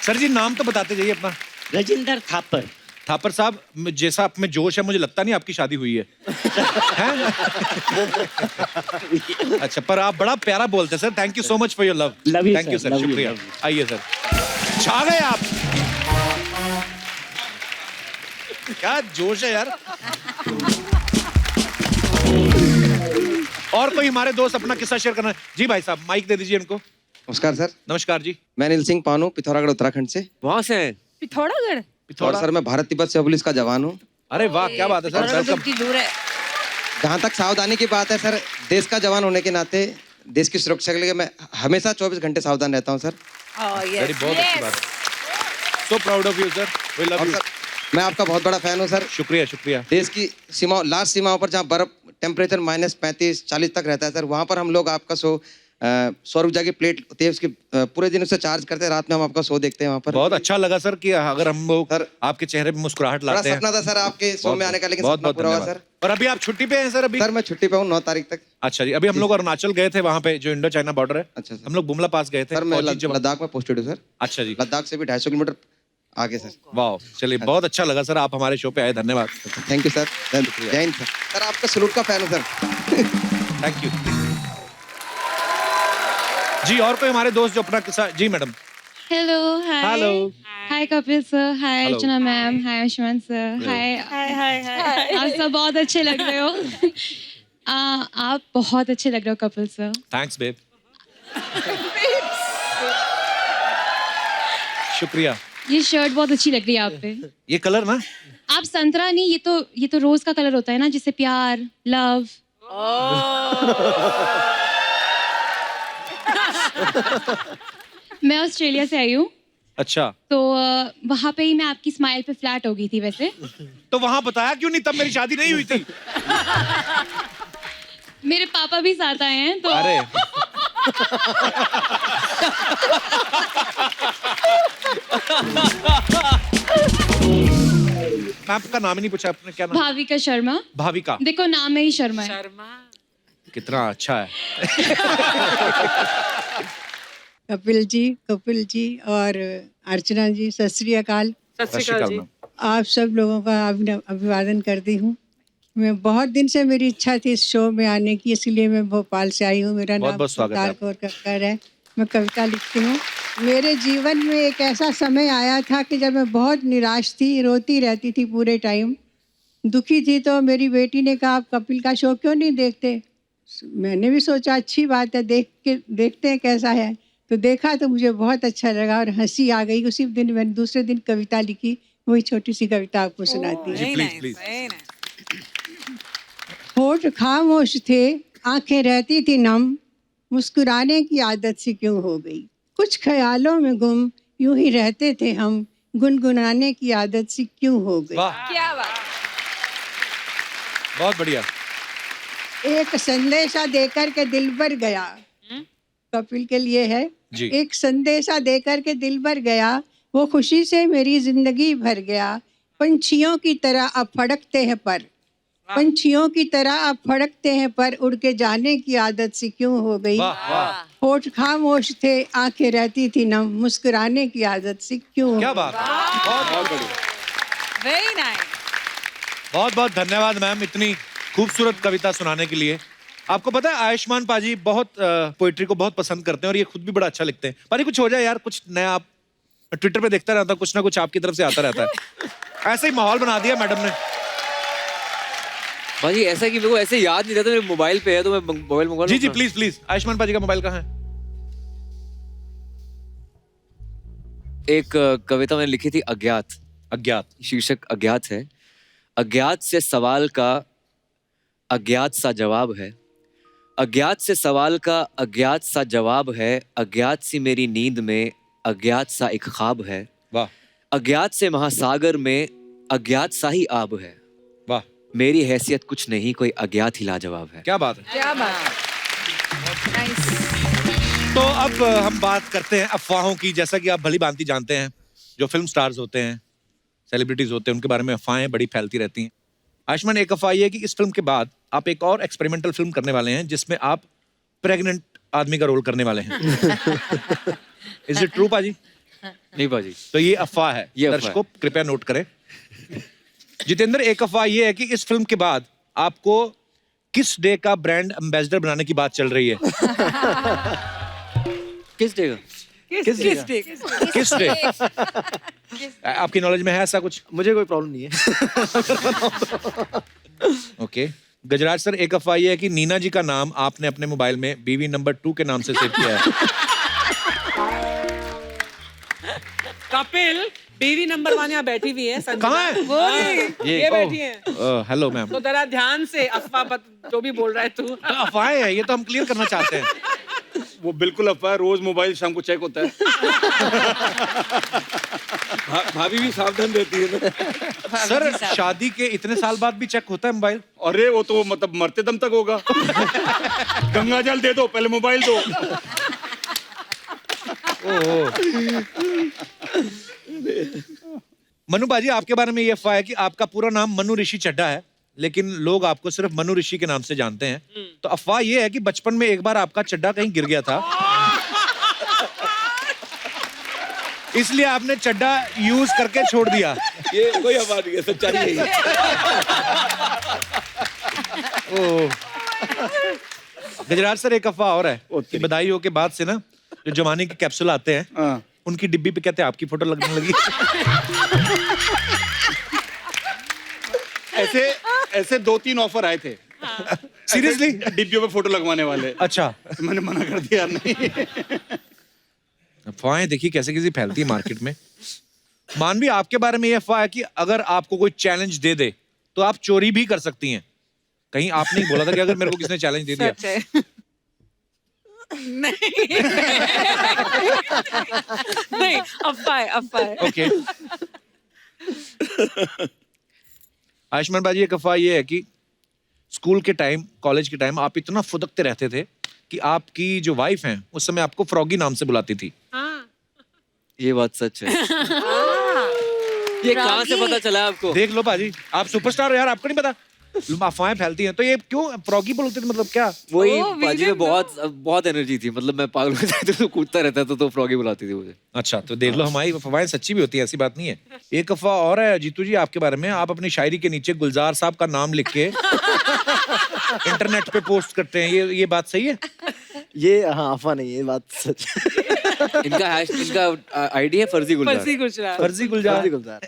सर जी नाम तो बताते जाइए अपना। राजेंद्र थापर। थापर साहब, जैसा आप में जोश है, मुझे लगता नहीं आपकी शादी हुई है। हैं? अच्छा, पर आप बड़ा प्यारा बोलते हैं sir. Thank you so much for your love. Love you, thank you sir. Sir, Love you, शुक्रिया। love you. आइए सर, छा गए आप। क्या जोश है यार। और कोई हमारे दोस्त अपना किस्सा शेयर करना है? जी भाई साहब, माइक दे दीजिए इनको। नमस्कार सर। नमस्कार जी। मैं नील सिंह पानू, पिथौरागढ़ उत्तराखंड से। वहां से हैं? पिथौरागढ़। और सर मैं भारत तिब्बत से पुलिस का जवान हूँ। अरे वाह, क्या बात है सर, वेलकम। दूर है। जहाँ तक सावधानी की बात है सर, देश का जवान होने के नाते देश की सुरक्षा के लिए मैं हमेशा 24 घंटे सावधान रहता हूँ सर। वेरी, बहुत अच्छी बात है। So proud of you sir, we love you. मैं आपका बहुत बड़ा फैन हूँ सर। शुक्रिया शुक्रिया। देश की सीमाओं, लास्ट सीमाओं पर जहाँ बर्फ टेम्परेचर -35, -40 तक रहता है सर, वहाँ पर हम लोग आपका शो ₹100 की प्लेट होती है उसकी, पूरे दिन उससे चार्ज करते हैं, रात में हम आपका शो देखते हैं वहाँ पर। बहुत अच्छा लगा सर कि अगर हम लोग आपके चेहरे पे मुस्कुराहट बड़ा लाते हैं। सपना था सर आपके शो में आने का, लेकिन बहुत सपना बहुत पूरा हुआ धन्यवाद। सर। और अभी आप छुट्टी पे हैं सर? अभी सर मैं छुट्टी पे हूँ 9 तारीख तक। अच्छा जी, अभी हम लोग अरुणाचल गए थे, वहाँ पे जो इंडो चाइना बॉर्डर है। अच्छा हम लोग बुमला पास गए थे। सर मैं फौजी जवान- लद्दाख में पोस्टेड हूँ सर। अच्छा जी, लद्दाख से भी 250 किलोमीटर आगे सर। वाह, चलिए बहुत अच्छा लगा सर, आप हमारे शो पे आए, धन्यवाद। थैंक यू सर, जय हिंद सर। सर आपका सलूट का फैन हूँ सर। थैंक यू जी। और कोई हमारे दोस्त जो अपना किस्सा? जी मैडम। हेलो, हाय। हेलो। हाय कपिल सर, हाय Hello. अर्चना मैम, हाय आयुष्मान सर, हाय हाय। आप सब बहुत अच्छे लग रहे हो। आप बहुत अच्छे लग रहे हो कपिल सर। Thanks babe. शुक्रिया। ये शर्ट बहुत अच्छी लग रही है आप पे। ये कलर ना, आप संतरा नहीं, ये तो रोज का कलर होता है ना, जिससे प्यार, लव। मैं ऑस्ट्रेलिया से आई हूँ, अच्छा तो वहाँ पे ही मैं आपकी स्माइल पे फ्लैट हो गई थी वैसे। तो वहाँ बताया क्यों नहीं? तब मेरी शादी नहीं हुई थी। मेरे पापा भी साथ आए हैं तो। अरे मैं आपका नाम ही नहीं पूछा, आपने क्या नाम? भाविका शर्मा। भाविका, देखो नाम में ही शर्मा है। कितना अच्छा है। कपिल जी और अर्चना जी, सत श्री अकाल। सत श्री अकाल मैम। आप सब लोगों का अभिवादन करती हूँ। मैं बहुत दिन से मेरी इच्छा थी इस शो में आने की, इसलिए मैं भोपाल से आई हूँ। मेरा नाम बहुत स्वागत है अवतार कौर कक्कर है। मैं कविता लिखती हूँ। मेरे जीवन में एक ऐसा समय आया था कि जब मैं बहुत निराश थी, रोती रहती थी पूरे टाइम, दुखी थी। तो मेरी बेटी ने कहा आप कपिल का शो क्यों नहीं देखते? मैंने भी सोचा अच्छी बात है, देखते हैं कैसा है। तो देखा तो मुझे बहुत अच्छा लगा और हंसी आ गई। उसी दिन मैंने दूसरे दिन कविता लिखी, वही छोटी सी कविता आपको सुनाती हूँ। Please please. होठ खामोश थे, आंखें रहती थी नम, मुस्कुराने की आदत सी क्यों हो गई। कुछ ख्यालों में गुम यूं ही रहते थे हम, गुनगुनाने की आदत सी क्यों हो गई। क्या बात। बहुत बढ़िया। एक संदेशा देकर के दिल भर गया, कपिल के लिए है जी। एक संदेशा देकर के दिल भर गया, वो खुशी से मेरी जिंदगी भर गया। पंछियों की तरह अब फड़कते हैं पर, पंछियों की तरह अब फड़कते हैं पर, उड़ के जाने की आदत सी क्यों हो गई। होठ खामोश थे, आंखें रहती थी नम, मुस्कुराने की आदत सी क्यों हो क्या गई। बात है, बहुत बढ़िया। Very nice. बहुत बहुत धन्यवाद मैम इतनी खूबसूरत कविता सुनाने के लिए। आपको पता है आयुष्मान पाजी बहुत पोइट्री को बहुत पसंद करते हैं और ये खुद भी बड़ा अच्छा लिखते हैं। पाजी कुछ हो जाए यार, कुछ नया। आप ट्विटर पे देखता रहता, कुछ ना कुछ आपकी तरफ से आता रहता है। ऐसे ही माहौल बना दिया मैडम ने। भाजी ऐसा कि मेरे को ऐसे याद नहीं रहता, मेरे मोबाइल पे है तो मैं मोबाइल मंगवा जी जी प्लीज प्लीज। आयुष्मान पाजी का मोबाइल कहाँ है? एक कविता मैंने लिखी थी, अज्ञात। अज्ञात शीर्षक अज्ञात है। अज्ञात से सवाल का अज्ञात सा जवाब है, अज्ञात से सवाल का अज्ञात सा जवाब है, अज्ञात सी मेरी नींद में अज्ञात सा एक ख्वाब है। वाह। अज्ञात से महासागर में अज्ञात सा ही आब है। वाह। मेरी हैसियत कुछ नहीं, कोई अज्ञात ही लाजवाब है। क्या बात है, क्या बात। तो अब हम बात करते हैं अफवाहों की। जैसा कि आप भली भांति जानते हैं, जो फिल्म स्टार्स होते हैं, सेलिब्रिटीज होते हैं, उनके बारे में अफवाहें बड़ी फैलती रहती हैं। आयुष्मान, एक अफवाह ये है कि इस फिल्म के बाद आप एक और एक्सपेरिमेंटल फिल्म करने वाले हैं जिसमें आप प्रेग्नेंट आदमी का रोल करने वाले हैं। इज इट ट्रू पाजी? नहीं पाजी, तो ये अफवाह है, ये अफवाह दर्शकों कृपया नोट करें। जितेंद्र, एक अफवाह ये है कि इस फिल्म के बाद आपको किस डे का ब्रांड एम्बेसडर बनाने की बात चल रही है। किस डे का? किस डे? आपकी नॉलेज में है ऐसा कुछ? मुझे कोई प्रॉब्लम नहीं है। ओके। गजराज सर, एक अफवाह ये है कि नीना जी का नाम आपने अपने मोबाइल में बीवी नंबर 2 के नाम से सेव किया है। कपिल, बीवी नंबर 1 यहाँ बैठी हुई है। कहाँ है? वो नहीं, ये बैठी है। Hello ma'am. तो जरा ध्यान से अफवाह जो भी बोल रहा है तू। अफवाहें है ये, तो हम क्लियर करना चाहते हैं। वो बिल्कुल अफवाह है, रोज मोबाइल शाम को चेक होता है। भाभी भी सावधान रहती है ना। सर शादी के इतने साल बाद भी चेक होता है मोबाइल? अरे वो तो मतलब मरते दम तक होगा। गंगा जल दे दो, पहले मोबाइल दो। मनु बाजी, आपके बारे में ये अफवाह है कि आपका पूरा नाम मनु ऋषि चड्ढा है, लेकिन लोग आपको सिर्फ मनु ऋषि के नाम से जानते हैं। तो अफवाह ये है कि बचपन में एक बार आपका चड्ढा कहीं गिर गया था, इसलिए आपने चड्ढा यूज करके छोड़ दिया। ये कोई अफवाह नहीं है, सच्चाई है ये। गजराज सर, एक अफवाह और है कि बधाइयों के बाद से ना जो जमाने के कैप्सूल आते हैं, उनकी डिब्बी पे कहते हैं आपकी फोटो लगने लगी। ऐसे 2-3 ऑफर आए थे। सीरियसली? डिब्बियों पे फोटो लगवाने वाले। अच्छा। तो मैंने मना कर दिया, नहीं। अफवाहें देखिए कैसे कैसे फैलती है मार्केट में। मानवी, आपके बारे में ये अफवाह है कि अगर आपको कोई चैलेंज दे दे तो आप चोरी भी कर सकती हैं। कहीं आपने ही बोला था कि अगर मेरे को किसने चैलेंज दे दिया। नहीं, अफवाह। ओके। आयुष्मान बाजी, एक अफवाह ये है कि स्कूल के टाइम, कॉलेज के टाइम आप इतना फुदकते रहते थे कि आपकी जो वाइफ हैं उस समय आपको फ्रॉगी नाम से बुलाती थी। ये बात सच है। ये कहाँ से पता चला आपको? देख लो बाजी, आप सुपरस्टार हो यार, आपको नहीं पता? अफवाहें फैलती हैं तो ये क्यों फ्रॉगी बोलते थे, मतलब क्या? वही बाजी में बहुत एनर्जी थी, मतलब मैं पागल हो जाता तो कूदता रहता था, तो फ्रॉगी बुलाती थी मुझे। अच्छा, तो देख लो हमारी अफवाहें सच्ची भी होती है, ऐसी बात नहीं है। एक अफवाह और है जीतू जी आपके बारे में, आप अपनी शायरी के नीचे गुलजार साहब का नाम लिख के इंटरनेट पे पोस्ट करते हैं, ये बात सही है? ये हाँ अफवाह नहीं, ये बात सच। इनका आईडी है फर्जी गुलजार। फर्जी गुलजार।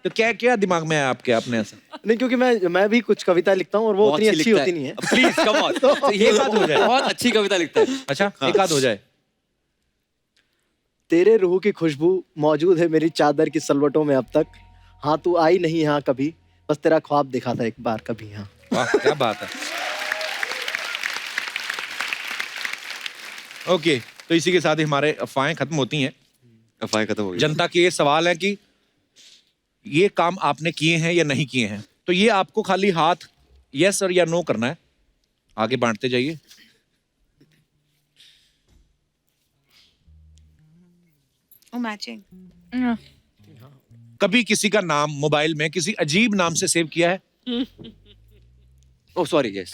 तो क्या दिमाग में है आपके, आपने ऐसा? नहीं, क्योंकि मैं भी कुछ कविता लिखता हूँ और वो उतनी अच्छी होती नहीं है। Please come on. तो ये बात हो जाए। बहुत अच्छी कविता लिखता है। अच्छा, एक आध हो जाए। तेरे रूह की खुशबू मौजूद है मेरी चादर की सलवटों में अब तक। हाँ तू आई नहीं यहाँ कभी, बस तेरा ख्वाब देखा था एक बार कभी यहाँ। वाह, क्या बात है। ओके, तो इसी के साथ ही हमारे अफवाहें खत्म होती हैं। अफवाहें खत्म हो गई। जनता के ये सवाल है कि ये काम आपने किए हैं या नहीं किए हैं, तो ये आपको खाली हाथ यस और या नो करना है। आगे बांटते जाइए। मैचिंग। कभी किसी का नाम मोबाइल में किसी अजीब नाम से सेव किया है? Oh sorry, yes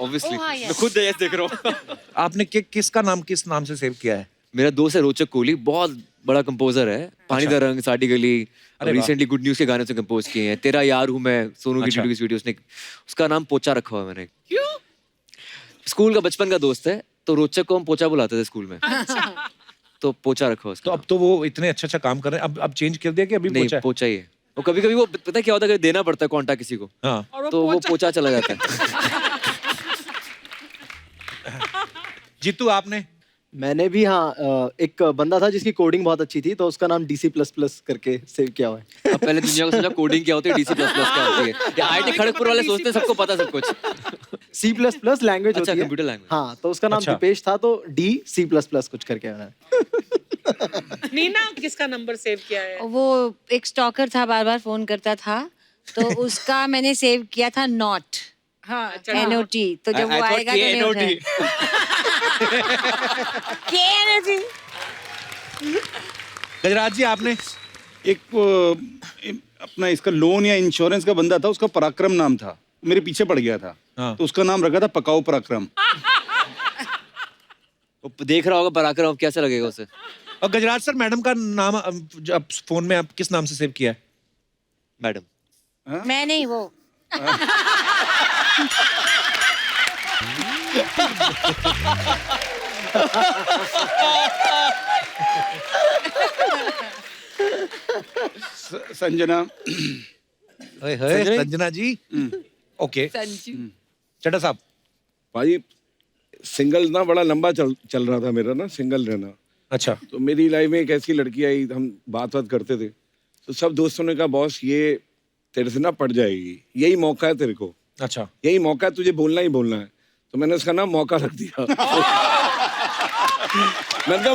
obviously. मैं खुद यस देख रहा हूँ। आपने किसका नाम किस नाम से सेव किया है? मेरा दोस्त है रोचक कोहली, बहुत बड़ा कंपोजर है। पानी दा रंग, साड़ी गली, रिसेंटली गुड न्यूज के गाने से कंपोज किए हैं। तेरा यार हूँ मैं, सोनू की वीडियो, उसने उसका नाम पोचा रखा हुआ है मैंने। क्यों? स्कूल का बचपन का दोस्त है, तो रोचक को हम पोचा बुलाते थे स्कूल में। तो पोचा रखा उसका। तो अब तो वो इतने अच्छा काम कर रहे हैं, अब चेंज कर दिया कि अभी नहीं, पोचा ही है। वो कभी वो पता क्या होता है, देना पड़ता है कॉन्टैक्ट किसी को, हाँ, तो वो पोचा चला जाता है। जीतू, आपने? मैंने भी हाँ, एक बंदा था जिसकी कोडिंग बहुत अच्छी थी, तो उसका नाम DC++ करके सेव किया हुआ है। अब पहले दुनिया को समझा कोडिंग क्या होती है, DC++ क्या होती है। या IIT खड़गपुर वाले सोचते हैं सबको पता सब कुछ। C++ लैंग्वेज होती है। Computer language. हाँ, तो उसका नाम दीपेश था, तो DC++ कुछ करके आया। नीना, किसका नंबर सेव किया है? वो एक स्टॉकर था, बार बार फोन करता था, तो उसका मैंने सेव किया था नॉट। हाँ, NOT। तो जब वो आएगा तो नहीं उठाएगा। गजराज जी, आपने? एक अपना इसका लोन या इंश्योरेंस का बंदा था, उसका पराक्रम नाम था, मेरे पीछे पड़ गया था। तो उसका नाम रखा था पकाओ पराक्रम। देख रहा होगा पराक्रम, अब कैसा लगेगा उसे। और गजराज सर, मैडम का नाम अब फोन में आप किस नाम से सेव किया है? मैडम। मैं नहीं, वो। संजना। संजना जी। ओके, चड्ढा साहब। भाई सिंगल ना बड़ा लंबा चल रहा था मेरा ना, सिंगल रहना। अच्छा। तो मेरी लाइफ में एक ऐसी लड़की आई, हम बात करते थे, तो सब दोस्तों ने कहा बॉस ये तेरे से ना पड़ जाएगी, यही मौका है तेरे को। अच्छा। यही मौका है, तुझे बोलना ही बोलना है। तो मैंने उसका नाम मौका रख दिया। मैंने कहा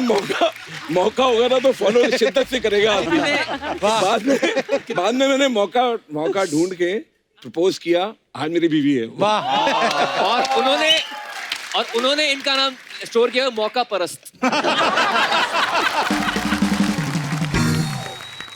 मौका होगा ना तो फॉलो शिद्दत से करेगा आदमी। बाद में मैंने मौका ढूंढ के प्रपोज किया, आज मेरी बीवी है। और उन्होंने इनका नाम स्टोर किया मौका परस्त।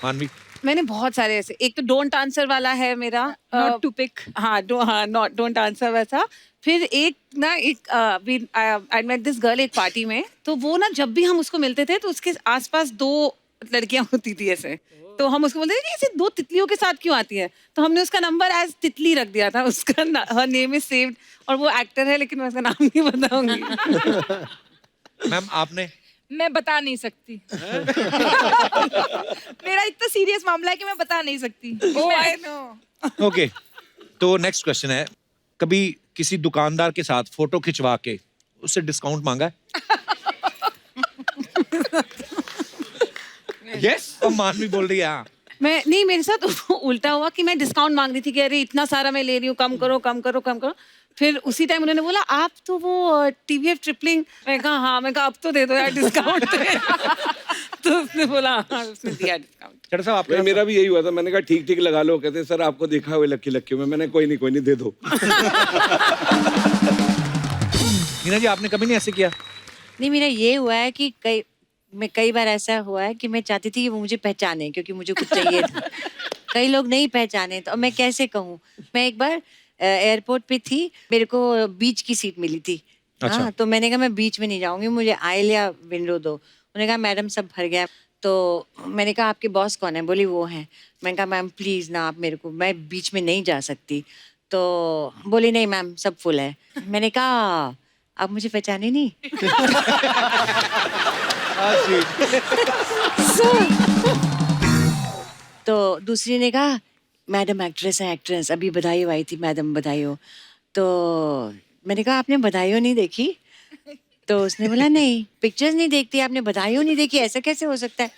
मानवी, मैंने बहुत सारे ऐसे, एक तो डोंट आंसर वाला है मेरा, नॉट टू पिक, हाँ नॉट डोंट आंसर वैसा। फिर एक ना आई मेट दिस गर्ल एक पार्टी में, तो वो ना जब भी हम उसको मिलते थे तो उसके आसपास 2 लड़कियां होती थी ऐसे, तो हम उसको बोलते थे ऐसे 2 तितलियों के साथ क्यों आती है, तो हमने उसका नंबर एज तितली रख दिया था। उसका हर नेम इज सेव्ड, और वो एक्टर है लेकिन मैं उसका नाम नहीं बताऊंगी। मैम आपने? मैं बता नहीं सकती। मेरा इतना सीरियस मामला है कि मैं बता नहीं सकती। ओह आई नो। ओके, तो नेक्स्ट क्वेश्चन है, कभी किसी दुकानदार के साथ फोटो खिंचवा के उससे डिस्काउंट मांगा है? यस। और मानवी बोल रही है हाँ। मैं नहीं, मेरे साथ उल्टा हुआ कि मैं डिस्काउंट मांग रही थी कि अरे इतना सारा मैं ले रही हूँ, कम करो कम करो कम करो। फिर उसी टाइम उन्होंने बोला आप तो वो TVF ट्रिपलिंग, मैं कहा हाँ, मैं कहा अब तो दे दो यार डिस्काउंट। तो उसने बोला हाँ, उसने दिया डिस्काउंट। चढ़ साहब आपके मेरा भी यही हुआ था, मैंने कहा ठीक लगा लो, कहते सर आपको देखा हुआ लक्की में, मैंने कोई नहीं दे दो। नीना जी आपने कभी नहीं ऐसे किया? नहीं, मेरा ये हुआ है कि कई बार ऐसा हुआ है कि मैं चाहती थी कि वो मुझे पहचाने, क्योंकि मुझे कुछ चाहिए था। कई लोग नहीं पहचाने, तो मैं कैसे कहूँ। मैं एक बार एयरपोर्ट पे थी, मेरे को बीच की सीट मिली थी। अच्छा। हाँ, तो मैंने कहा मैं बीच में नहीं जाऊंगी, मुझे आइल या विंडो दो। उन्होंने कहा मैडम सब भर गया। तो मैंने कहा आपके बॉस कौन है? बोली वो है। मैंने कहा मैम प्लीज ना आप मेरे को, मैं बीच में नहीं जा सकती। तो बोली नहीं मैम सब फुल है। मैंने कहा आप मुझे पहचाने नहीं। तो दूसरी ने कहा मैडम एक्ट्रेस है, एक्ट्रेस अभी बधाई आई थी मैडम, बधाई हो। तो मैंने कहा आपने बधाई हो नहीं देखी? तो उसने बोला नहीं, पिक्चर्स नहीं देखती आपने, बधाई हो नहीं देखी, ऐसा कैसे हो सकता है?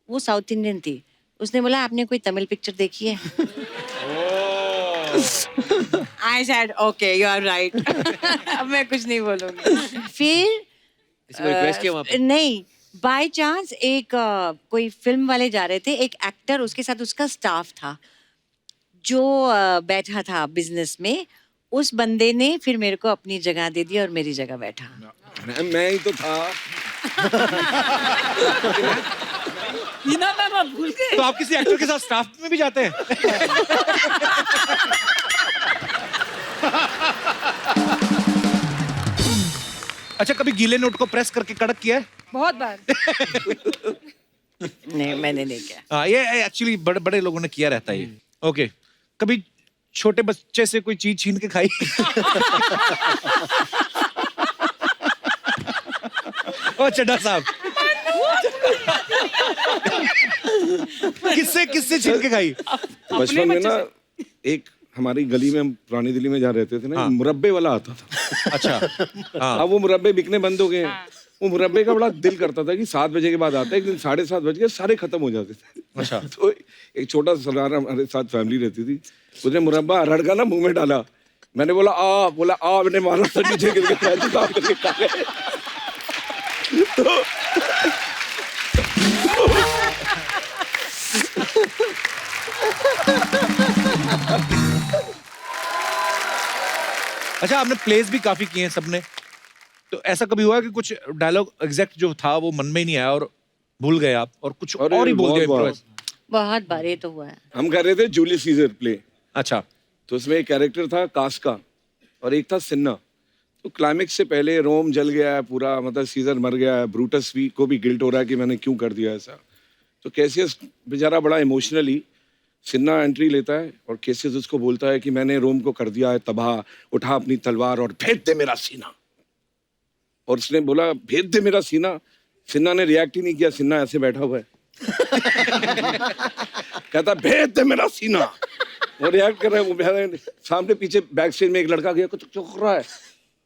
वो साउथ इंडियन थी। उसने बोला आपने कोई तमिल पिक्चर देखी है? I said okay you are right. अब मैं कुछ नहीं बोलूंगी। फिर रिक्वेस्ट किया वहाँ पे? नहीं, बाय चांस एक कोई फिल्म वाले जा रहे थे, एक एक्टर उसके साथ उसका स्टाफ था जो बैठा था बिजनेस में। उस बंदे ने फिर मेरे को अपनी जगह दे दी और मेरी जगह बैठा। मैं ही तो था। मैं भूल गई। तो आप किसी एक्टर के साथ स्टाफ में भी जाते हैं? अच्छा, कभी गीले नोट को प्रेस करके कड़क किया है? बहुत बार। नहीं, मैंने नहीं किया। हाँ, ये एक्चुअली बड़े लोगों ने किया रहता है ये। ओके, कभी छोटे बच्चे से कोई चीज छीन के खाई? ओ चड्ढा साहब, किससे छीन के खाई? बचपन में ना एक हमारी गली में, हम पुरानी दिल्ली में जहाँ रहते थे ना, हाँ। मुरब्बे वाला आता था। अच्छा। हाँ। अब वो मुरब्बे बिकने बंद हो गए। वो मुरब्बे का बड़ा दिल करता था कि 7 बजे के बाद आता है। एक दिन 7:30 बज गए, सारे खत्म हो जाते थे। अच्छा। तो एक छोटा सा सरारा हमारे साथ फैमिली रहती थी, उसने मुरब्बा अरहर का ना मुंह में डाला। मैंने बोला आ, मैंने मारा था, नीचे गिर के पैर साफ करके खा गए। अच्छा, आपने प्लेस भी काफी किए हैं सबने, तो ऐसा कभी हुआ कि कुछ डायलॉग एग्जैक्ट जो था वो मन में ही नहीं आया और भूल गए आप और कुछ और ही बोल दिया? बहुत बार ये तो हुआ है। हम कर रहे थे जूलियस सीजर प्ले। अच्छा। तो उसमें एक कैरेक्टर था कास्का और एक था सिन्ना। तो क्लाइमेक्स से पहले रोम जल गया है पूरा, मतलब सीजर मर गया है, ब्रूटस भी को भी गिल्ट हो रहा है कि मैंने क्यों कर दिया ऐसा। तो कैसियस बेचारा बड़ा इमोशनली, सिन्ना एंट्री लेता है और कैसियस उसको बोलता है कि मैंने रोम को कर दिया है तबाह, उठा अपनी तलवार और भेद दे मेरा सीना। और उसने बोला भेद दे मेरा सीना। सिन्ना ने रिएक्ट ही नहीं किया, सिन्ना ऐसे बैठा हुआ है। कहता भेद दे मेरा सीना। वो रिएक्ट कर रहा है, वो सामने पीछे बैक स्टेज में एक लड़का गया, कुछ चौंक रहा है,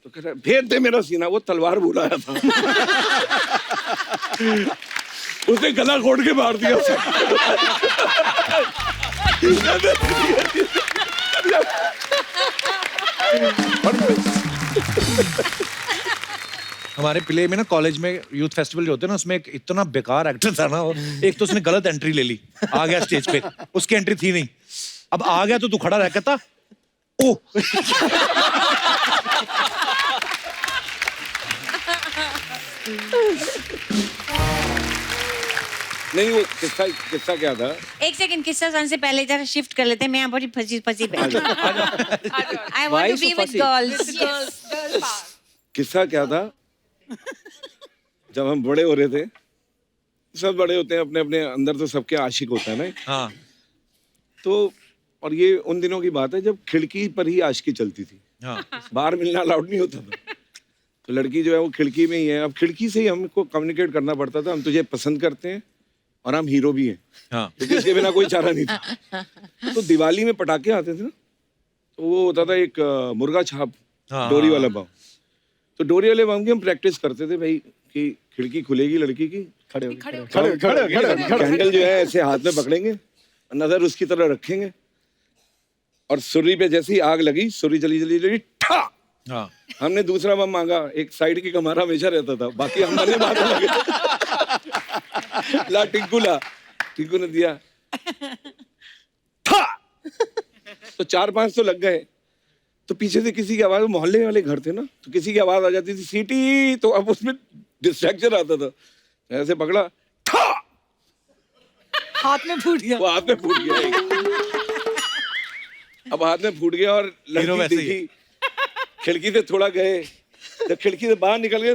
तो कह रहा है भेद दे मेरा सीना। वो तलवार बुलाया था। उसने गला घोट के मार दिया। हमारे प्ले में ना कॉलेज में यूथ फेस्टिवल जो होते हैं ना उसमें एक इतना बेकार एक्टर था ना वो, एक तो उसने गलत एंट्री ले ली, आ गया स्टेज पे, उसकी एंट्री थी नहीं, अब आ गया तो तू खड़ा रह कहता ओ नहीं वो किस्सा किस्सा क्या था? एक सेकंड, किस्सा सुनने से पहले जरा शिफ्ट कर लेते हैं। मैं यहाँ बड़ी फंसी फंसी बैठी। I want to be with girls. किस्सा क्या था? जब हम बड़े हो रहे थे, सब बड़े होते हैं अपने अपने अंदर, तो सबके आशिक होता है ना। हाँ। तो और ये उन दिनों की बात है जब खिड़की पर ही आशिकी चलती थी। हाँ। बाहर मिलना अलाउड नहीं होता था, तो लड़की जो है वो खिड़की में ही है। अब खिड़की से ही हमको कम्युनिकेट करना पड़ता था, हम तुझे पसंद करते हैं और हम हीरो भी हैं। हाँ। क्योंकि इसके बिना कोई चारा नहीं था। तो दिवाली में पटाखे आते थे ना, तो वो होता था एक मुर्गा छाप, हाँ। डोरी वाला बम। तो डोरी वाले बम की हम प्रैक्टिस करते थे भाई कि खिड़की खुलेगी लड़की की, खड़े कैंडल जो है ऐसे हाथ में पकड़ेंगे, नजर उसकी तरफ रखेंगे और सुर्री पे जैसे ही आग लगी, सुर्री जली जली जली ठा। हाँ। हमने दूसरा बम मांगा, एक साइड की कमारा हमेशा रहता था, बाकी हम मरने मारने लगे। ला टिंकू ने दिया ठा। तो 4-5 तो लग गए। तो पीछे से किसी की आवाज, मोहल्ले वाले घर थे ना, तो किसी की आवाज आ जाती थी सीटी, तो अब उसमें डिस्ट्रैक्शन आता था। ऐसे पकड़ा ठा, हाथ में फूट गया। वो हाथ में फूट गया। अब हाथ में फूट गया और लड़की देखी, खिड़की से थोड़ा गए, जब खिड़की से बाहर निकल गए,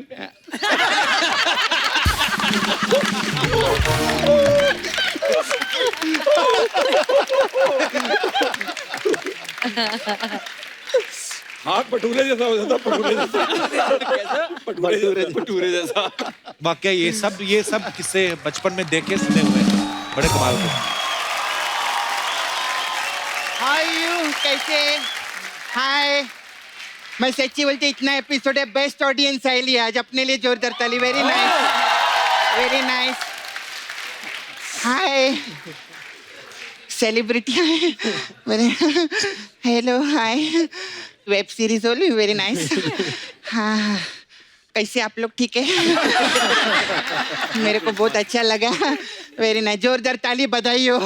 हाथ पटूरे जैसा हो जाता, पटूरे जैसा। वाकई ये सब किस्से बचपन में देखे सुने हुए हैं, बड़े कमाल के। हाय यू, कैसे? हाय, मैं सच्ची बोलती इतना एपिसोड है, बेस्ट ऑडियंस आई ली आज, अपने लिए जोरदार ताली। Very nice, very nice. Hi, celebrity मेरे, हेलो हाय, वेब सीरीज होली, वेरी नाइस। हाँ, कैसे आप लोग? ठीक है। मेरे को बहुत अच्छा लगा, वेरी नाइस, जोरदार ताली, बधाई हो।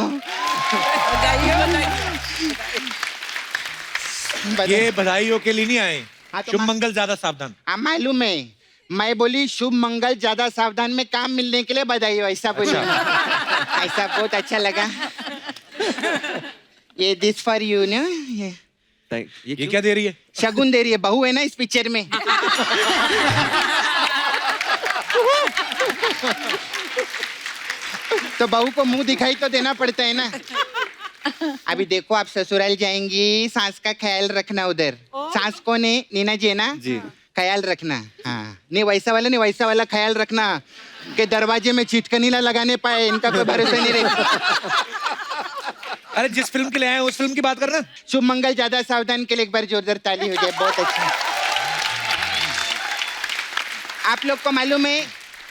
ये बधाइयों के लिए नहीं आए, हाँ, तो शुभ मंगल ज्यादा सावधान। हाँ मालूम है, मैं बोली शुभ मंगल ज्यादा सावधान में काम मिलने के लिए बधाई हो, ऐसा बोली। ऐसा बहुत अच्छा लगा। ये दिस फॉर यू ना, ये क्या दे रही है? शगुन दे रही है, बहू है ना इस पिक्चर में। तो बहू को मुंह दिखाई तो देना पड़ता है ना। अभी देखो, आप ससुराल जाएंगी, सास का ख्याल रखना उधर। सास को ने, नीना जी है ना जी, ख्याल रखना। हाँ, नहीं वैसा वाला ख्याल रखना कि दरवाजे में चिटकनी ना लगाने पाए, इनका कोई भरोसा नहीं रहेगा। अरे जिस फिल्म के लिए आए उस फिल्म की बात करना। शुभ मंगल ज्यादा सावधान के लिए एक बार जोरदार ताली हो जाए, बहुत अच्छा। आप लोग को मालूम है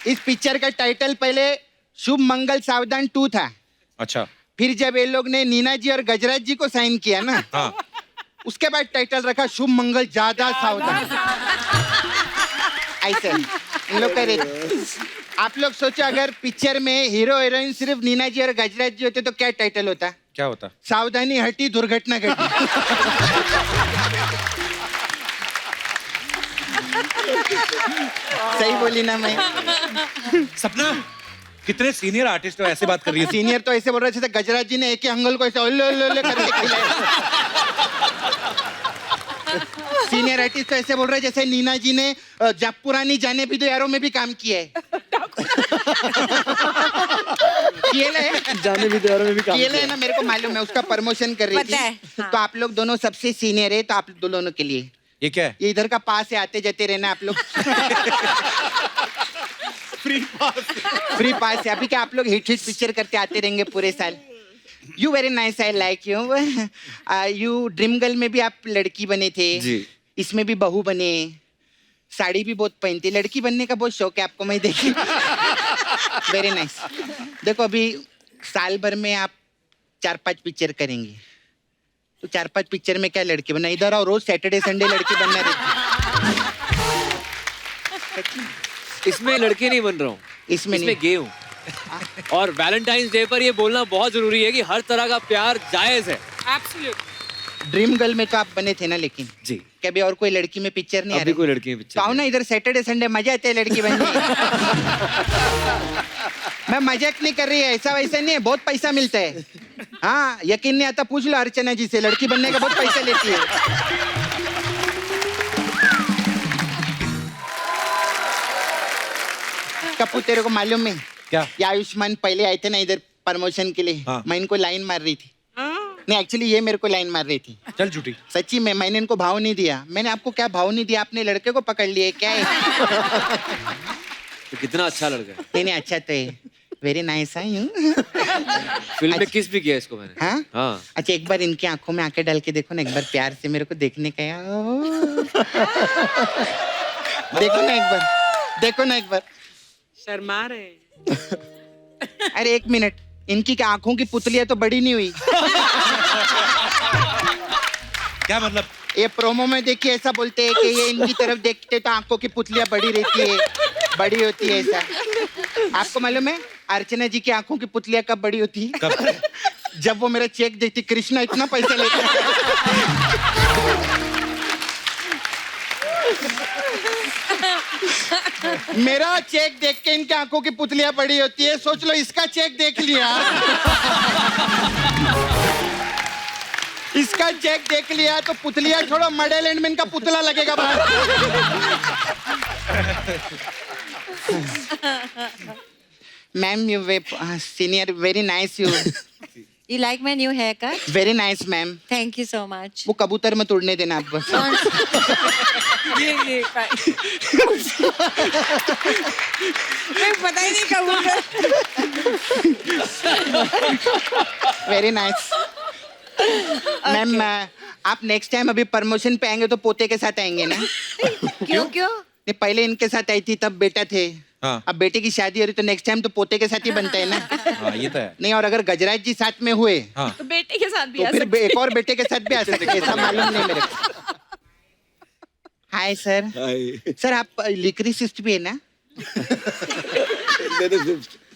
इस पिक्चर का टाइटल पहले शुभ मंगल सावधान 2 था। अच्छा। फिर जब ये लोग ने नीना जी और गजराज जी को साइन किया ना, हाँ। उसके बाद टाइटल रखा शुभ मंगल ज्यादा सावधान। ऐसे इन लोग करे। आप लोग सोचो, अगर पिक्चर में हीरो हीरोइन सिर्फ नीना जी और गजराज जी होते तो क्या टाइटल होता? क्या होता? सावधानी हटी, दुर्घटना घटी। सही बोली ना मैं? सपना, कितने सीनियर आर्टिस्ट हो, ऐसे बात कर रही है? सीनियर तो ऐसे बोल रहे थे, गजराज जी ने एक ही अंगल को ऐसे ओले ओले ओले करके खिलाया। सीनियर आर्टिस्ट तो ऐसे बोल रहे जैसे नीना जी ने जब पुरानी जाने भी दो यारों में भी काम किया है। जाने भी दो यारों में भी काम किया है ना, मेरे को मालूम है, उसका प्रमोशन कर रही थी। तो आप लोग दोनों सबसे सीनियर है, तो आप दोनों के लिए ये क्या है? ये इधर का पास है, आते जाते रहना आप लोग। फ्री पास है। अभी क्या आप लोग हिट पिक्चर करते आते रहेंगे पूरे साल। You very nice, I like you. You dream girl में भी आप लड़की बने थे जी, इसमें भी बहू बने, साड़ी भी बहुत पहनती, लड़की बनने का बहुत शौक है आपको, मैं देखी। Very nice. देखो अभी साल भर में आप 4-5 पिक्चर करेंगे, तो 4-5 पिक्चर में क्या लड़की बनना, इधर आओ, रोज सैटरडे संडे लड़की बनना रहती। इसमें लड़के नहीं बन रहा हूँ, इसमें इसमें गे हूँ। और वैलेंटाइंस डे पर ये बोलना बहुत जरूरी है कि हर तरह का प्यार जायज है। ड्रीम गर्ल में तो आप बने थे ना, लेकिन जी कभी और कोई लड़की में पिक्चर नहीं आ अभी रही? कोई लड़की में पिक्चर तो आओ ना इधर, सैटरडे संडे मजा आते है लड़की बनने। मैं मजाक नहीं कर रही है, ऐसा वैसा नहीं है, बहुत पैसा मिलता है। हाँ, यकीन नहीं आता पूछ लो अर्चना जी से, लड़की बनने का बहुत पैसा लेती है। कपूर तेरे को मालूम है क्या? ये आयुष्मान पहले आए थे ना इधर प्रमोशन के लिए, हाँ। मैं इनको लाइन मार रही थी। नहीं, एक्चुअली ये मेरे को लाइन मार रही थी। चल झूठी। सच्ची में मैंने इनको भाव नहीं दिया। मैंने आपको क्या भाव नहीं दिया, आपने लड़के को पकड़ लिए क्या है? तो कितना अच्छा लड़का है। नहीं नहीं, अच्छा तो है, वेरी नाइस है। फिल्म में किस भी किया इसको मैंने। हाँ हाँ। अच्छा, एक बार इनकी आंखों में आंखें डाल के देखो ना, एक बार प्यार से मेरे को देखने का यार। देखो ना एक बार, देखो ना एक बार। शर्मा रहे। अरे एक मिनट, इनकी क्या आंखों की पुतलियां तो बड़ी नहीं हुई? क्या मतलब? ये प्रोमो में देखिए ऐसा बोलते हैं कि ये इनकी तरफ देखते तो आंखों की पुतलियां बड़ी रहती है, बड़ी होती है ऐसा। आपको मालूम है अर्चना जी की आंखों की पुतलियां कब बड़ी होती है? कब? जब वो मेरा चेक देती, कृष्णा इतना पैसा लेता है। मेरा चेक देख के इनकी आंखों की पुतलियां बड़ी होती है, सोच लो इसका चेक देख लिया। इसका चेक देख लिया तो पुतलियां छोड़ो, मॉडलैंड में इनका पुतला लगेगा बाहर। Ma'am you senior, very nice you. You like my new haircut? Very nice ma'am. Thank you so much. वो कबूतर मत उड़ने देना आप बस। ये पता ही नहीं कबूतर। Very nice ma'am. आप नेक्स्ट टाइम अभी प्रमोशन पे आएंगे तो पोते के साथ आएंगे ना? क्यों? नहीं, पहले इनके साथ आई थी तब बेटा थे। हाँ। अब बेटे की शादी हो रही तो नेक्स्ट टाइम तो पोते के साथ ही बनता है ना। हाँ, ये तो है। नहीं, और अगर गजराज जी साथ में हुए हाँ। तो बेटे के साथ भी तो आ फिर सकते एक और बेटे के साथ भी आ सकते हैं, ऐसा मालूम नहीं मेरे को। Hi sir. सर आप लिक्रिसिस्ट भी है ना?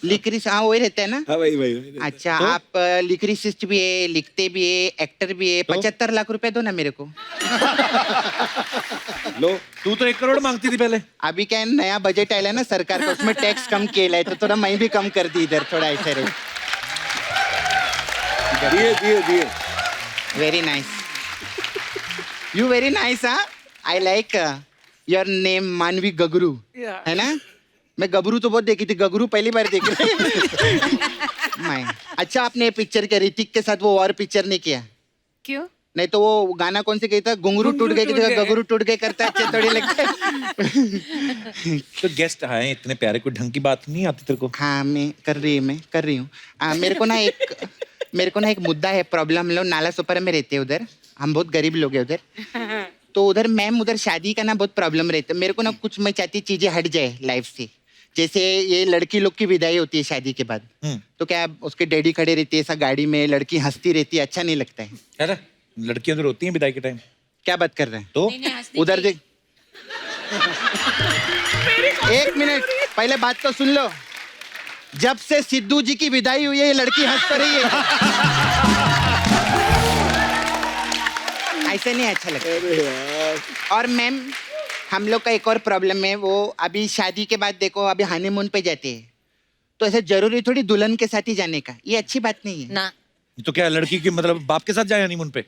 लिक्रिस, हाँ वही रहता है ना? हाँ भाई। अच्छा, आप लिक्रिसिस्ट भी है, लिखते भी है, एक्टर भी है। 75 लाख रुपए दो ना मेरे को। लो, तू तो 1 करोड़ मांगती थी पहले। अभी क्या है, नया बजट आया है ना सरकार का, उसमें टैक्स कम किया है तो थोड़ा मैं भी कम कर दी इधर, थोड़ा ऐसे रहे। दिए। Very nice, you very nice. हाँ, आई लाइक योर नेम मानवी गगरू, है ना? मैं गबरू तो बहुत देखी थी, गगरू पहली बार देखी। मैं अच्छा, आपने ये पिक्चर के ऋतिक के साथ वो और पिक्चर नहीं किया? क्यों? नहीं तो वो गाना कौन से कहता, घुंगरू टूट गए की जगह गगरू टूट गए करता है, अच्छे थोड़ी लगता है। तो गेस्ट आए इतने प्यारे, कोई ढंग की बात नहीं आती तेरे को? हाँ, मैं कर रही हूँ। मेरे को ना एक मुद्दा है, प्रॉब्लम। हम लोग नाला सोपारा में रहते हैं, उधर हम बहुत गरीब लोग हैं उधर। तो उधर मैम, उधर शादी का ना बहुत प्रॉब्लम रहता है। मेरे को ना कुछ, मैं चाहती चीजें हट जाए लाइफ से। जैसे ये लड़की लोग की विदाई होती है शादी के बाद, तो क्या उसके डैडी खड़े रहती है ऐसा गाड़ी में, लड़की हंसती रहती है, अच्छा नहीं लगता है। अरे लड़कियां उधर होती हैं विदाई के टाइम। क्या बात कर रहे हैं? तो उधर देख, एक मिनट पहले बात तो सुन लो। जब से सिद्धू जी की विदाई हुई है ये लड़की हंस तो रही है। ऐसे नहीं अच्छा लगता। और मैम, हम लोग का एक और प्रॉब्लम है, वो अभी शादी के बाद देखो, अभी हनीमून पे जाते हैं तो ऐसे जरूरी थोड़ी दुल्हन के साथ ही जाने का, ये अच्छी बात नहीं है ना। तो क्या लड़की की मतलब बाप के साथ जाए हनीमून पे?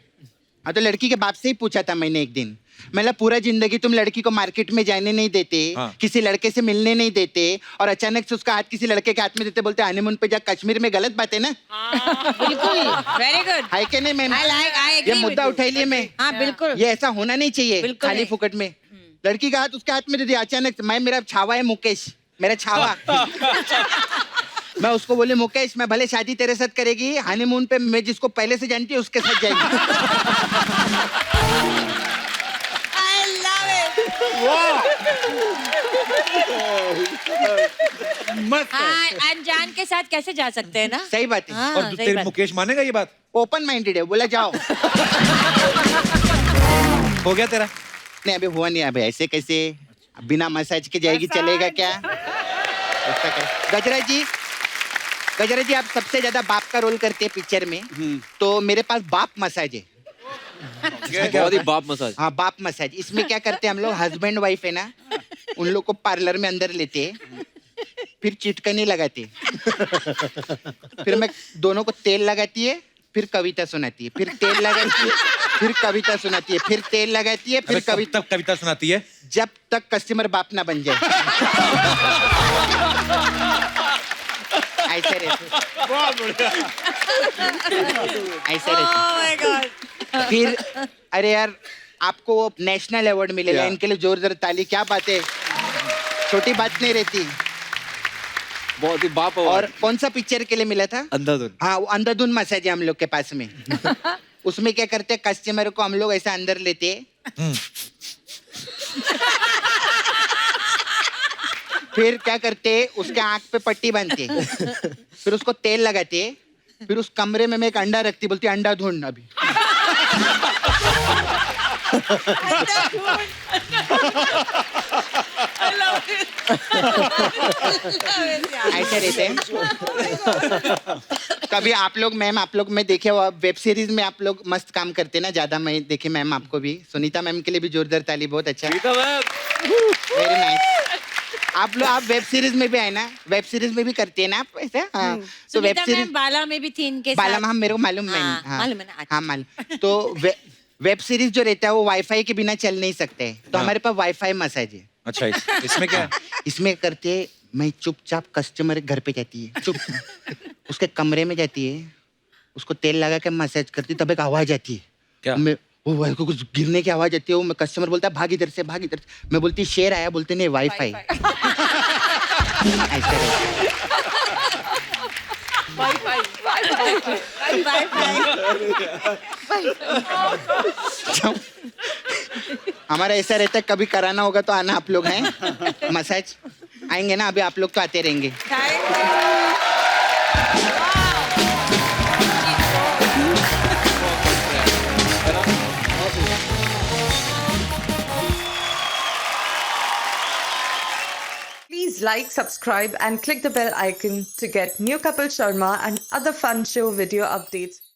हाँ, तो लड़की के बाप से ही पूछा था मैंने एक दिन। मतलब पूरा जिंदगी तुम लड़की को मार्केट में जाने नहीं देते, किसी लड़के से मिलने नहीं देते, और अचानक से उसका हाथ किसी लड़के के हाथ में देते, बोलते हनीमून पे जा कश्मीर में, गलत बात है ना? बिल्कुल, वेरी गुड। है कि नहीं मैम? I agree ये मुद्दा उठाई लिए मैं। हाँ बिल्कुल, ये ऐसा होना नहीं चाहिए बिल्कुल खाली नहीं। फुकट में। लड़की का हाथ उसके हाथ में दे दिया अचानक से। मैं, मेरा छावा है मुकेश, मेरा छावा। मैं उसको बोली, मुकेश मैं भले शादी तेरे साथ करेगी, हनीमून पे मैं जिसको पहले से जानती हूँ उसके साथ जाएगी। I love it. मस्त है। हाँ, अनजान के साथ कैसे जा सकते हैं ना? सही बात है। हाँ, और सही तेरे बात। मुकेश मानेगा ये बात? ओपन माइंडेड है, बोला जाओ। हो गया तेरा? नहीं, अभी हुआ नहीं। अभी ऐसे कैसे बिना मसाज के जाएगी, चलेगा क्या? ऐसा कर। गजरा जी आप सबसे ज्यादा बाप का रोल करते हैं पिक्चर में, तो मेरे पास बाप मसाज है। बहुत ही बाप मसाज। हाँ, बाप मसाज। इसमें क्या करते हैं हम लोग, हस्बैंड वाइफ है ना, उन लोग को पार्लर में अंदर लेते हैं, फिर चिटकनी लगाते, फिर मैं दोनों को तेल लगाती है, फिर कविता सुनाती है, फिर तेल लगाती है, फिर कविता सुनाती है, फिर तेल लगाती है, फिर कविता सुनाती है, जब तक कस्टमर बाप ना बन जाए। ऐसे रहते, ऐसे रहते। फिर अरे यार, आपको वो नेशनल अवार्ड मिलेगा, इनके लिए जोरदार ताली। क्या बात है, छोटी बात नहीं रहती। बहुत ही बाप। और कौन सा पिक्चर के लिए मिला था? अंधाधुन। हाँ, वो अंधाधुन मसाज है हम लोग के पास में। उसमें क्या करते हैं, कस्टमर को हम लोग ऐसा अंदर लेते हैं, फिर क्या करते हैं, उसके आंख पे पट्टी बांधते, फिर उसको तेल लगाते, फिर उस कमरे में मैं एक अंडा रखती, बोलती अंडा ढूंढ अभी। ऐसे रहते हैं। कभी आप लोग मैम, आप लोग मैं देखे वेब सीरीज में आप लोग मस्त काम करते ना, ज्यादा मैं देखे मैम आपको भी। सुनीता मैम के लिए भी जोरदार ताली, बहुत अच्छा, वेरी नाइस। आप वेब सीरीज में भी आए ना, वेब सीरीज में भी करते हैं ना आप ऐसे? हाँ, तो वेब सीरीज बाला में भी थी इनके बाला साथ। में, हम मेरे को मालूम है। हाँ, हाँ, मालूम है ना? हाँ मालूम। तो वेब सीरीज जो रहता है वो वाईफाई के बिना चल नहीं सकते, तो हमारे पास वाईफाई मसाज है। अच्छा, इसमें क्या है? इसमें करते हैं, मैं चुपचाप कस्टमर के घर पे जाती है, चुप उसके कमरे में जाती है, उसको तेल लगा के मसाज करती, तब एक आवाज आती है। क्या? मैं वो कुछ गिरने की आवाज आती है, वो कस्टमर बोलता है भाग इधर से, भाग इधर से। मैं बोलती शेर आया, बोलते नहीं वाईफाई। ऐसा हमारा ऐसा रहता है, कभी कराना होगा तो आना आप लोग हैं मसाज। आएंगे ना, अभी आप लोग तो आते रहेंगे। Please like, subscribe and click the bell icon to get new Kapil Sharma and other fun show video updates.